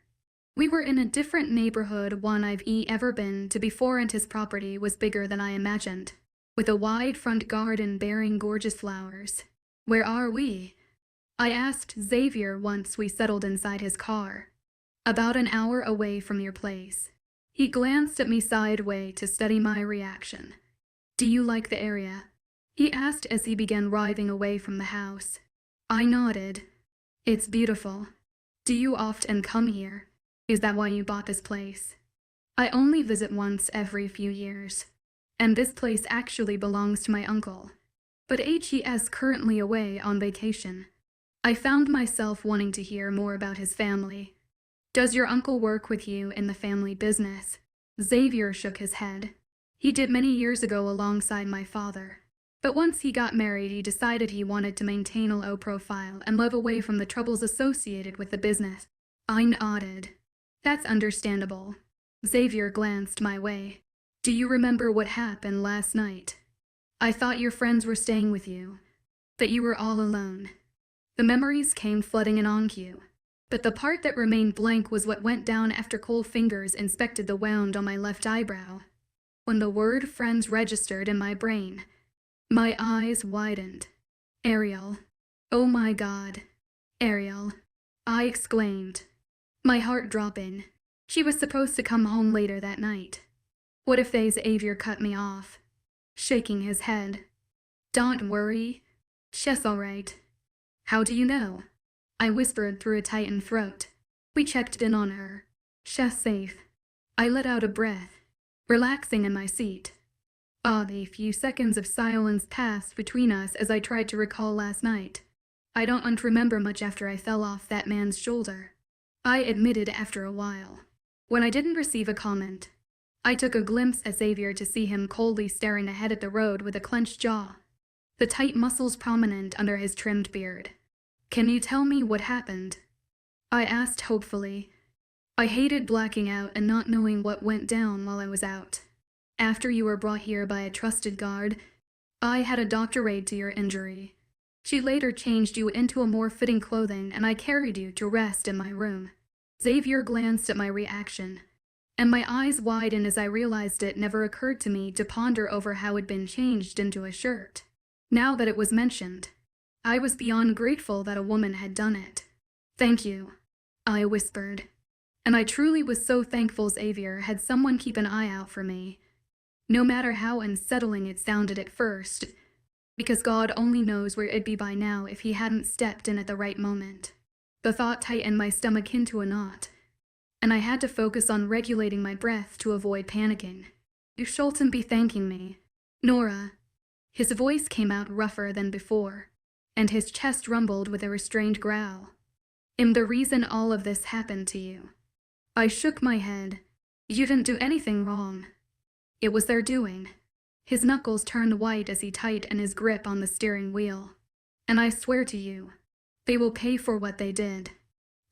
We were in a different neighborhood one I've ever been to before, and his property was bigger than I imagined, with a wide front garden bearing gorgeous flowers. Where are we? I asked Xavier once we settled inside his car. About an hour away from your place. He glanced at me sideways to study my reaction. Do you like the area? He asked as he began driving away from the house. I nodded. It's beautiful. Do you often come here? Is that why you bought this place? I only visit once every few years, and this place actually belongs to my uncle. But he is currently away on vacation. I found myself wanting to hear more about his family. Does your uncle work with you in the family business? Xavier shook his head. He did many years ago alongside my father. But once he got married, he decided he wanted to maintain a low profile and live away from the troubles associated with the business. I nodded. That's understandable. Xavier glanced my way. Do you remember what happened last night? I thought your friends were staying with you, that you were all alone. The memories came flooding in on you, but the part that remained blank was what went down after cold fingers inspected the wound on my left eyebrow. When the word friends registered in my brain, my eyes widened. Ariel. Oh my God. Ariel. I exclaimed, my heart dropping. She was supposed to come home later that night. What if Xavier cut me off? Shaking his head. Don't worry. She's all right. How do you know? I whispered through a tightened throat. We checked in on her. She's safe. I let out a breath, relaxing in my seat. A few seconds of silence passed between us as I tried to recall last night. I don't remember much after I fell off that man's shoulder. I admitted after a while. When I didn't receive a comment, I took a glimpse at Xavier to see him coldly staring ahead at the road with a clenched jaw, the tight muscles prominent under his trimmed beard. Can you tell me what happened? I asked hopefully. I hated blacking out and not knowing what went down while I was out. After you were brought here by a trusted guard, I had a doctor aid to your injury. She later changed you into a more fitting clothing, and I carried you to rest in my room. Xavier glanced at my reaction, and my eyes widened as I realized it never occurred to me to ponder over how it'd been changed into a shirt. Now that it was mentioned, I was beyond grateful that a woman had done it. Thank you, I whispered, and I truly was so thankful Xavier had someone keep an eye out for me, no matter how unsettling it sounded at first, because God only knows where it'd be by now if he hadn't stepped in at the right moment. The thought tightened my stomach into a knot, and I had to focus on regulating my breath to avoid panicking. You shouldn't be thanking me. Nora. His voice came out rougher than before, and his chest rumbled with a restrained growl. I'm the reason all of this happened to you. I shook my head. You didn't do anything wrong. It was their doing. His knuckles turned white as he tightened his grip on the steering wheel. And I swear to you, they will pay for what they did.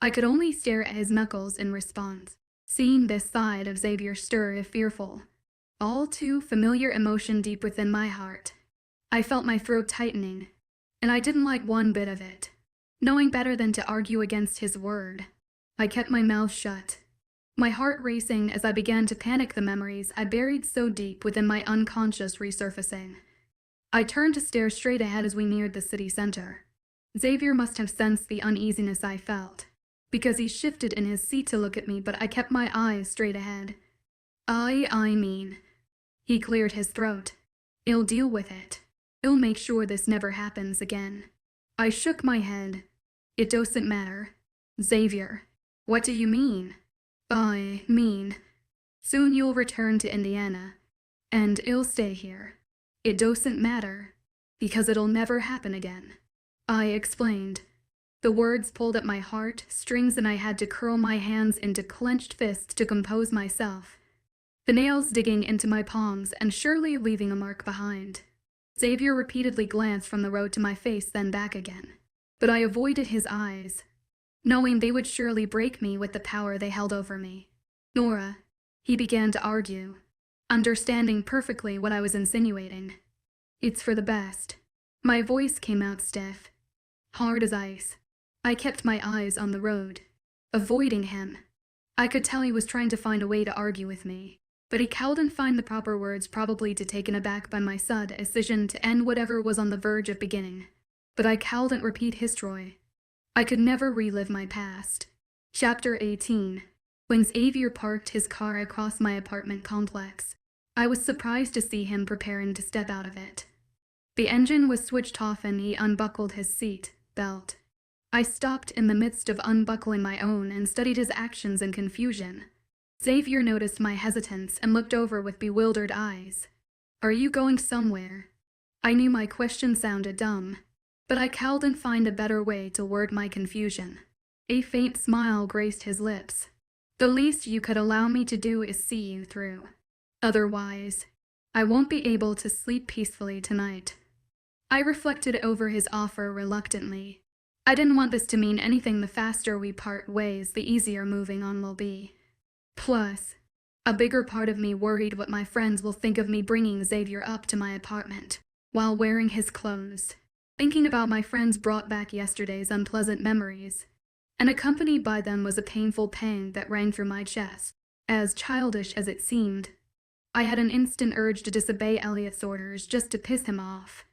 I could only stare at his knuckles in response, seeing this side of Xavier stir a fearful, all too familiar emotion deep within my heart. I felt my throat tightening, and I didn't like one bit of it. Knowing better than to argue against his word, I kept my mouth shut, my heart racing as I began to panic the memories I buried so deep within my unconscious resurfacing. I turned to stare straight ahead as we neared the city center. Xavier must have sensed the uneasiness I felt, because he shifted in his seat to look at me, but I kept my eyes straight ahead. I mean, he cleared his throat. I'll deal with it. I'll make sure this never happens again. I shook my head. It doesn't matter. Xavier, what do you mean? I mean, soon you'll return to Indiana, and I'll stay here. It doesn't matter, because it'll never happen again. I explained. The words pulled at my heart strings, and I had to curl my hands into clenched fists to compose myself. the nails digging into my palms and surely leaving a mark behind. Xavier repeatedly glanced from the road to my face, then back again. But I avoided his eyes, knowing they would surely break me with the power they held over me. Nora, he began to argue, understanding perfectly what I was insinuating. It's for the best. My voice came out stiff, hard as ice. I kept my eyes on the road, avoiding him. I could tell he was trying to find a way to argue with me, but he couldn't find the proper words, probably taken aback by my sudden decision to end whatever was on the verge of beginning. But I couldn't repeat history. I could never relive my past. Chapter 18. When Xavier parked his car across my apartment complex, I was surprised to see him preparing to step out of it. The engine was switched off and he unbuckled his seat belt. I stopped in the midst of unbuckling my own and studied his actions in confusion. Xavier noticed my hesitance and looked over with bewildered eyes. Are you going somewhere? I knew my question sounded dumb, but I couldn't find a better way to word my confusion. A faint smile graced his lips. The least you could allow me to do is see you through. Otherwise, I won't be able to sleep peacefully tonight. I reflected over his offer reluctantly. I didn't want this to mean anything. The faster we part ways, the easier moving on will be. Plus, a bigger part of me worried what my friends will think of me bringing Xavier up to my apartment while wearing his clothes. Thinking about my friends brought back yesterday's unpleasant memories, and accompanied by them was a painful pang that rang through my chest. As childish as it seemed, I had an instant urge to disobey Elliot's orders just to piss him off.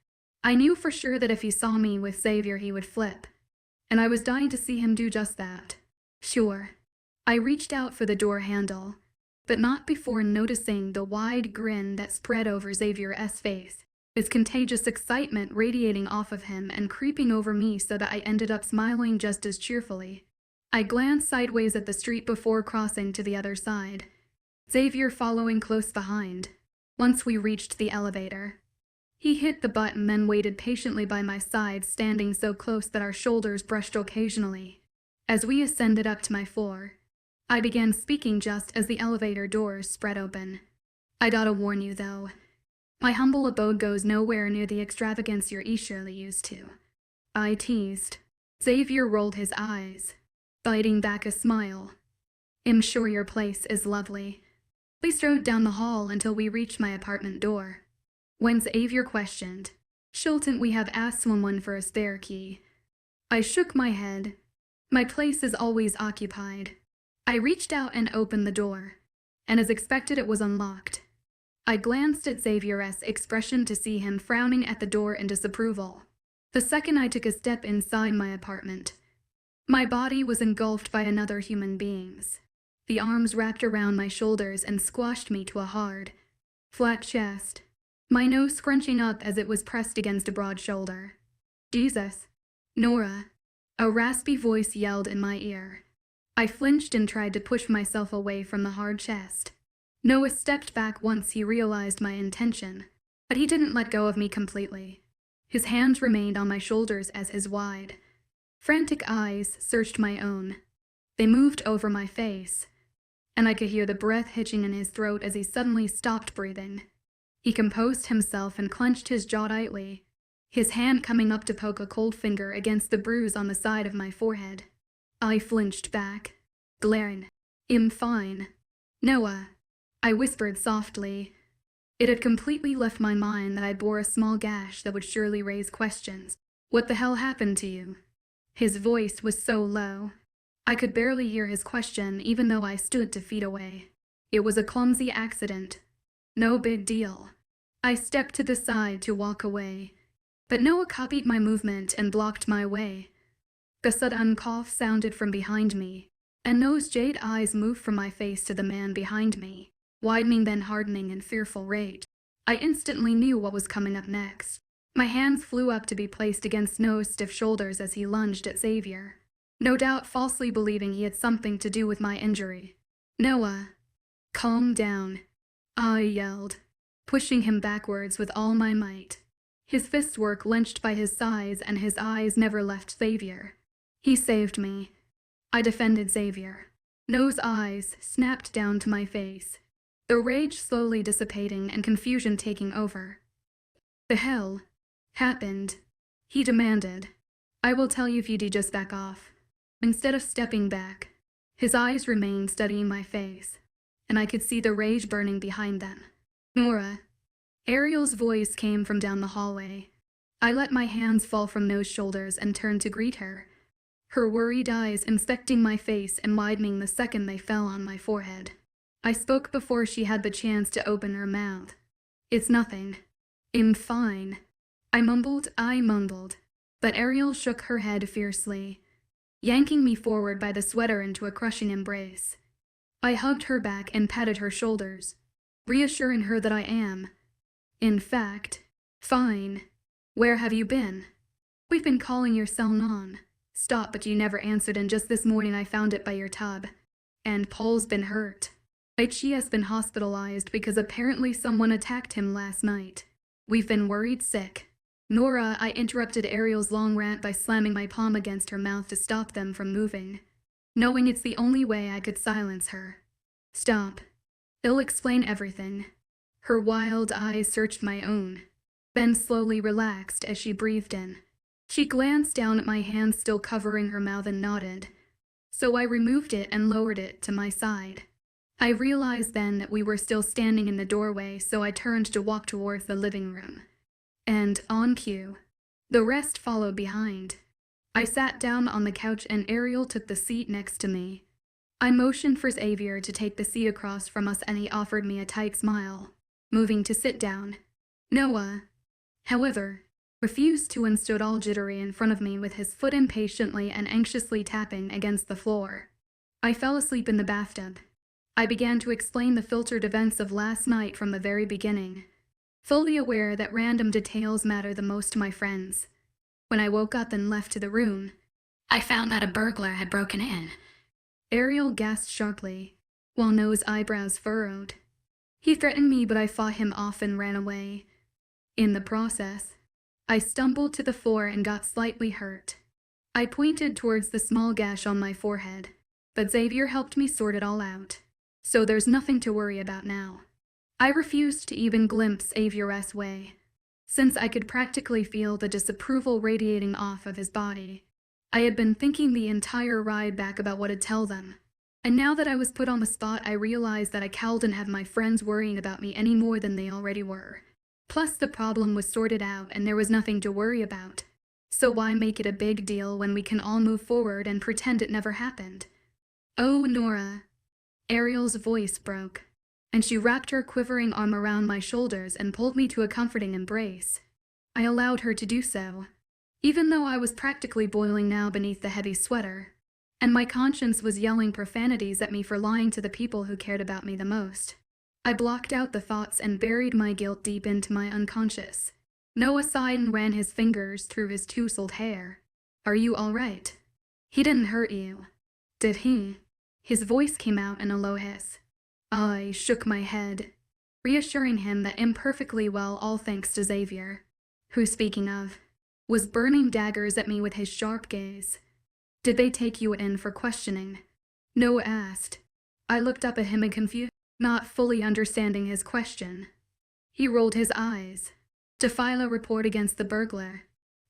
I knew for sure that if he saw me with Xavier he would flip, and I was dying to see him do just that. Sure, I reached out for the door handle, but not before noticing the wide grin that spread over Xavier's face, his contagious excitement radiating off of him and creeping over me so that I ended up smiling just as cheerfully. I glanced sideways at the street before crossing to the other side, Xavier following close behind. Once we reached the elevator, he hit the button, then waited patiently by my side, standing so close that our shoulders brushed occasionally. As we ascended up to my floor, I began speaking just as the elevator doors spread open. I gotta warn you though, my humble abode goes nowhere near the extravagance you're surely used to. I teased. Xavier rolled his eyes, biting back a smile. I'm sure your place is lovely. We strode down the hall until we reached my apartment door. When Xavier questioned, shouldn't we have asked someone for a spare key? I shook my head. My place is always occupied. I reached out and opened the door, and as expected it was unlocked. I glanced at Xavier's expression to see him frowning at the door in disapproval. The second I took a step inside my apartment, my body was engulfed by another human being's. The arms wrapped around my shoulders and squashed me to a hard, flat chest, my nose scrunching up as it was pressed against a broad shoulder. Jesus, Nora, a raspy voice yelled in my ear. I flinched and tried to push myself away from the hard chest. Noah stepped back once he realized my intention, but he didn't let go of me completely. His hands remained on my shoulders as his wide, frantic eyes searched my own. They moved over my face, and I could hear the breath hitching in his throat as he suddenly stopped breathing. He composed himself and clenched his jaw tightly, his hand coming up to poke a cold finger against the bruise on the side of my forehead. I flinched back, glaring. I'm fine. Noah, I whispered softly. It had completely left my mind that I bore a small gash that would surely raise questions. What the hell happened to you? His voice was so low, I could barely hear his question even though I stood 2 feet away. It was a clumsy accident. No big deal. I stepped to the side to walk away, but Noah copied my movement and blocked my way. The sudden cough sounded from behind me, and those jade eyes moved from my face to the man behind me, widening then hardening in fearful rage. I instantly knew what was coming up next. My hands flew up to be placed against Noah's stiff shoulders as he lunged at Xavier, no doubt falsely believing he had something to do with my injury. Noah, calm down, I yelled, pushing him backwards with all my might. His fists were clenched by his sides and his eyes never left Xavier. He saved me. I defended Xavier. Noah's eyes snapped down to my face. the rage slowly dissipating and confusion taking over. "The hell happened?" he demanded. "I will tell you if you do just back off." Instead of stepping back, his eyes remained studying my face, and I could see the rage burning behind them. "Nora." Ariel's voice came from down the hallway. I let my hands fall from Noah's shoulders and turned to greet her, her worried eyes inspecting my face and widening the second they fell on my forehead. I spoke before she had the chance to open her mouth. "It's nothing. I'm fine." I mumbled, but Ariel shook her head fiercely, yanking me forward by the sweater into a crushing embrace. I hugged her back and patted her shoulders, reassuring her that I am, in fact, fine. "Where have you been?" "We've been calling your cell non. Stop, but you never answered, and just this morning I found it by your tub. And Paul's been hurt. She has been hospitalized because apparently someone attacked him last night. We've been worried sick." "Nora," I interrupted Ariel's long rant by slamming my palm against her mouth to stop them from moving, knowing it's the only way I could silence her. "Stop. It'll explain everything." Her wild eyes searched my own, then slowly relaxed as she breathed in. She glanced down at my hand still covering her mouth and nodded, so I removed it and lowered it to my side. I realized then that we were still standing in the doorway, so I turned to walk towards the living room. And, on cue, the rest followed behind. I sat down on the couch and Ariel took the seat next to me. I motioned for Xavier to take the seat across from us and he offered me a tight smile, moving to sit down. Noah, however, refused to and stood all jittery in front of me with his foot impatiently and anxiously tapping against the floor. I fell asleep in the bathtub. I began to explain the filtered events of last night from the very beginning, fully aware that random details matter the most to my friends. When I woke up and left to the room, I found that a burglar had broken in. Ariel gasped sharply, while Noah's eyebrows furrowed. He threatened me, but I fought him off and ran away. In the process, I stumbled to the floor and got slightly hurt. I pointed towards the small gash on my forehead, but Xavier helped me sort it all out. So there's nothing to worry about now. I refused to even glimpse Xavier's way, since I could practically feel the disapproval radiating off of his body. I had been thinking the entire ride back about what to tell them, and now that I was put on the spot, I realized that I couldn't have my friends worrying about me any more than they already were. Plus, the problem was sorted out and there was nothing to worry about. So why make it a big deal when we can all move forward and pretend it never happened? "Oh, Nora." Ariel's voice broke, and she wrapped her quivering arm around my shoulders and pulled me to a comforting embrace. I allowed her to do so, even though I was practically boiling now beneath the heavy sweater, and my conscience was yelling profanities at me for lying to the people who cared about me the most. I blocked out the thoughts and buried my guilt deep into my unconscious. Noah sighed and ran his fingers through his tousled hair. "Are you all right? He didn't hurt you, did he?" His voice came out in a low hiss. I shook my head, reassuring him that imperfectly well, all thanks to Xavier, who, speaking of, was burning daggers at me with his sharp gaze. "Did they take you in for questioning?" Noah asked. I looked up at him in confusion, not fully understanding his question. He rolled his eyes. "To file a report against the burglar."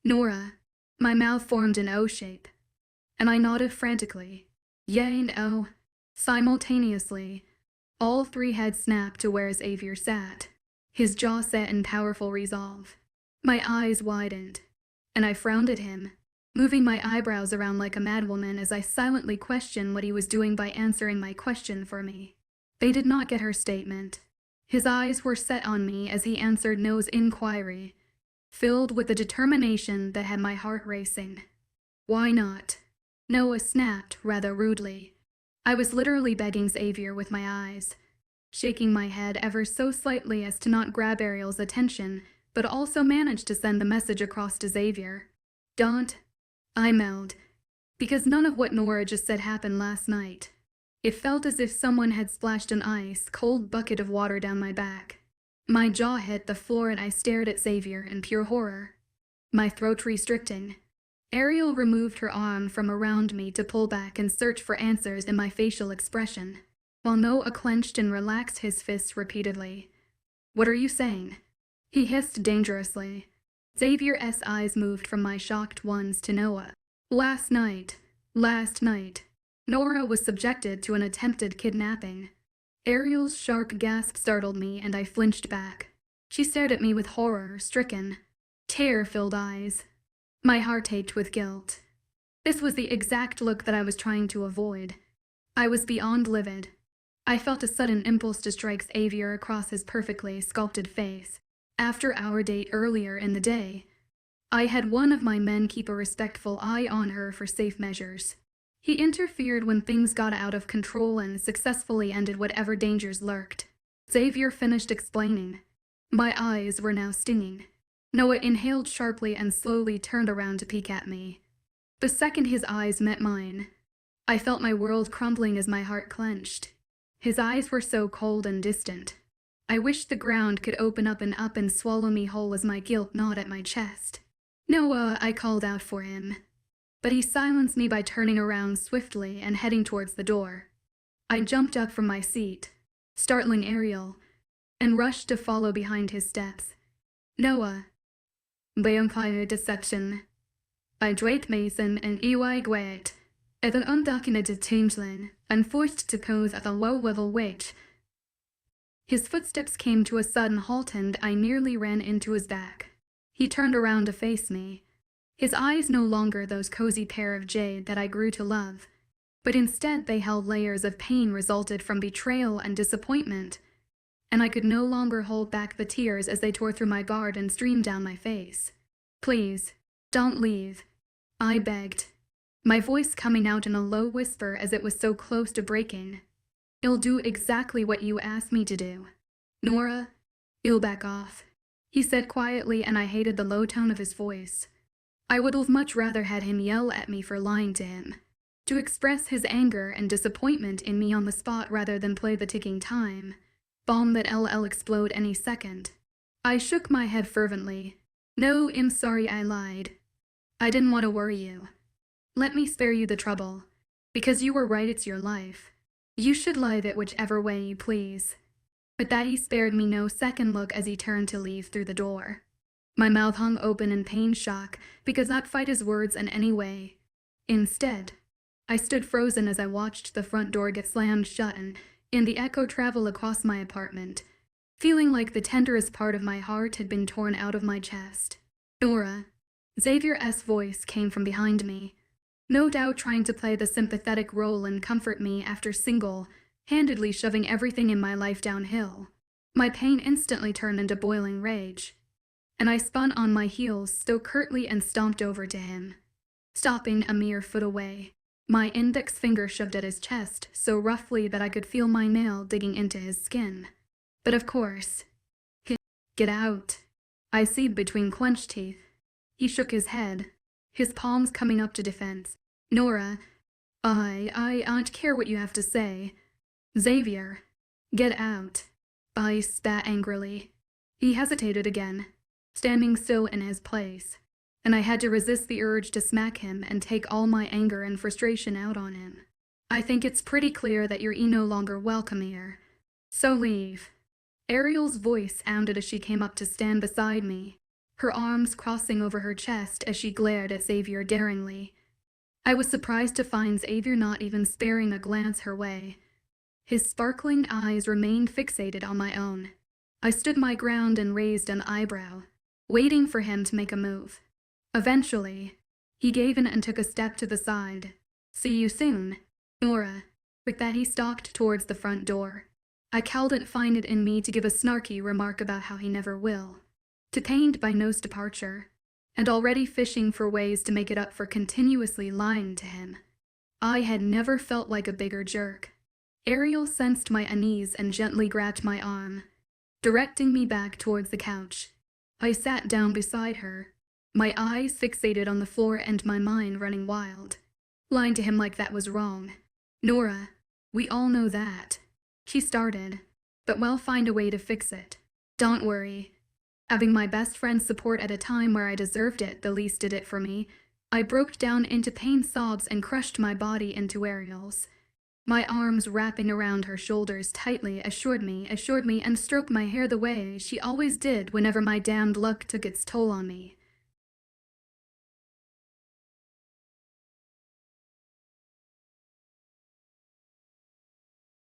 "Nora." My mouth formed an O shape, and I nodded frantically. "Yay and O." Simultaneously, all three heads snapped to where Xavier sat, his jaw set in powerful resolve. My eyes widened, and I frowned at him, moving my eyebrows around like a madwoman as I silently questioned what he was doing by answering my question for me. They did not get her statement. His eyes were set on me as he answered Noah's inquiry, filled with a determination that had my heart racing. "Why not?" Noah snapped rather rudely. I was literally begging Xavier with my eyes, shaking my head ever so slightly as to not grab Ariel's attention, but also managed to send the message across to Xavier. "Don't," I moaned, because none of what Nora just said happened last night. It felt as if someone had splashed an ice-cold bucket of water down my back. My jaw hit the floor and I stared at Xavier in pure horror, my throat restricting. Ariel removed her arm from around me to pull back and search for answers in my facial expression. while Noah clenched and relaxed his fists repeatedly. "What are you saying?" he hissed dangerously. Xavier's eyes moved from my shocked ones to Noah. Last night, Nora was subjected to an attempted kidnapping. Ariel's sharp gasp startled me, and I flinched back. She stared at me with horror-stricken, terror-filled eyes. My heart ached with guilt. This was the exact look that I was trying to avoid. I was beyond livid. I felt a sudden impulse to strike Xavier across his perfectly sculpted face. After our date earlier in the day, I had one of my men keep a respectful eye on her for safe measures. He interfered when things got out of control and successfully ended whatever dangers lurked. Xavier finished explaining. My eyes were now stinging. Noah inhaled sharply and slowly turned around to peek at me. The second his eyes met mine, I felt my world crumbling as my heart clenched. His eyes were so cold and distant. I wished the ground could open up and swallow me whole as my guilt gnawed at my chest. "Noah," I called out for him. But he silenced me by turning around swiftly and heading towards the door. I jumped up from my seat, startling Ariel, and rushed to follow behind his steps. "Noah." Vampire deception. By Drake Mason and E.Y. Gwait. As an undocumented changeling, and forced to pose as a low-level witch. His footsteps came to a sudden halt and I nearly ran into his back. He turned around to face me. His eyes no longer those cozy pair of jade that I grew to love, but instead they held layers of pain resulted from betrayal and disappointment, and I could no longer hold back the tears as they tore through my guard and streamed down my face. "Please, don't leave," I begged, my voice coming out in a low whisper as it was so close to breaking. "I'll do exactly what you asked me to do. Nora, you'll back off," he said quietly, and I hated the low tone of his voice. I would have much rather had him yell at me for lying to him, to express his anger and disappointment in me on the spot rather than play the ticking time bomb that LL explode any second. I shook my head fervently. "No, I'm sorry I lied. I didn't want to worry you. Let me spare you the trouble, because you were right, it's your life. You should live it whichever way you please." But that he spared me no second look as he turned to leave through the door. My mouth hung open in pain shock, because not fight his words in any way. Instead, I stood frozen as I watched the front door get slammed shut and in the echo travel across my apartment, feeling like the tenderest part of my heart had been torn out of my chest. "Nora." Xavier's voice came from behind me, no doubt trying to play the sympathetic role and comfort me after single-handedly shoving everything in my life downhill. My pain instantly turned into boiling rage, and I spun on my heels so curtly and stomped over to him, stopping a mere foot away, my index finger shoved at his chest so roughly that I could feel my nail digging into his skin. But of course, "Get out," I said between clenched teeth. He shook his head, his palms coming up to defense. "Nora, I don't care what you have to say. Xavier, get out," I spat angrily. He hesitated again, standing still in his place, and I had to resist the urge to smack him and take all my anger and frustration out on him. "I think it's pretty clear that you're no longer welcome here, so leave." Ariel's voice sounded as she came up to stand beside me, her arms crossing over her chest as she glared at Xavier daringly. I was surprised to find Xavier not even sparing a glance her way. His sparkling eyes remained fixated on my own. I stood my ground and raised an eyebrow, waiting for him to make a move. Eventually, he gave in and took a step to the side. "See you soon, Nora." With that he stalked towards the front door. I couldn't find it in me to give a snarky remark about how he never will. Detained by No's departure, and already fishing for ways to make it up for continuously lying to him, I had never felt like a bigger jerk. Ariel sensed my unease and gently grabbed my arm, directing me back towards the couch. I sat down beside her, my eyes fixated on the floor and my mind running wild. Lying to him like that was wrong. "Nora, we all know that," she started, "but we'll find a way to fix it. Don't worry." Having my best friend's support at a time where I deserved it the least did it for me, I broke down into pain sobs and crushed my body into Ariel's. My arms wrapping around her shoulders tightly assured me, and stroked my hair the way she always did whenever my damned luck took its toll on me.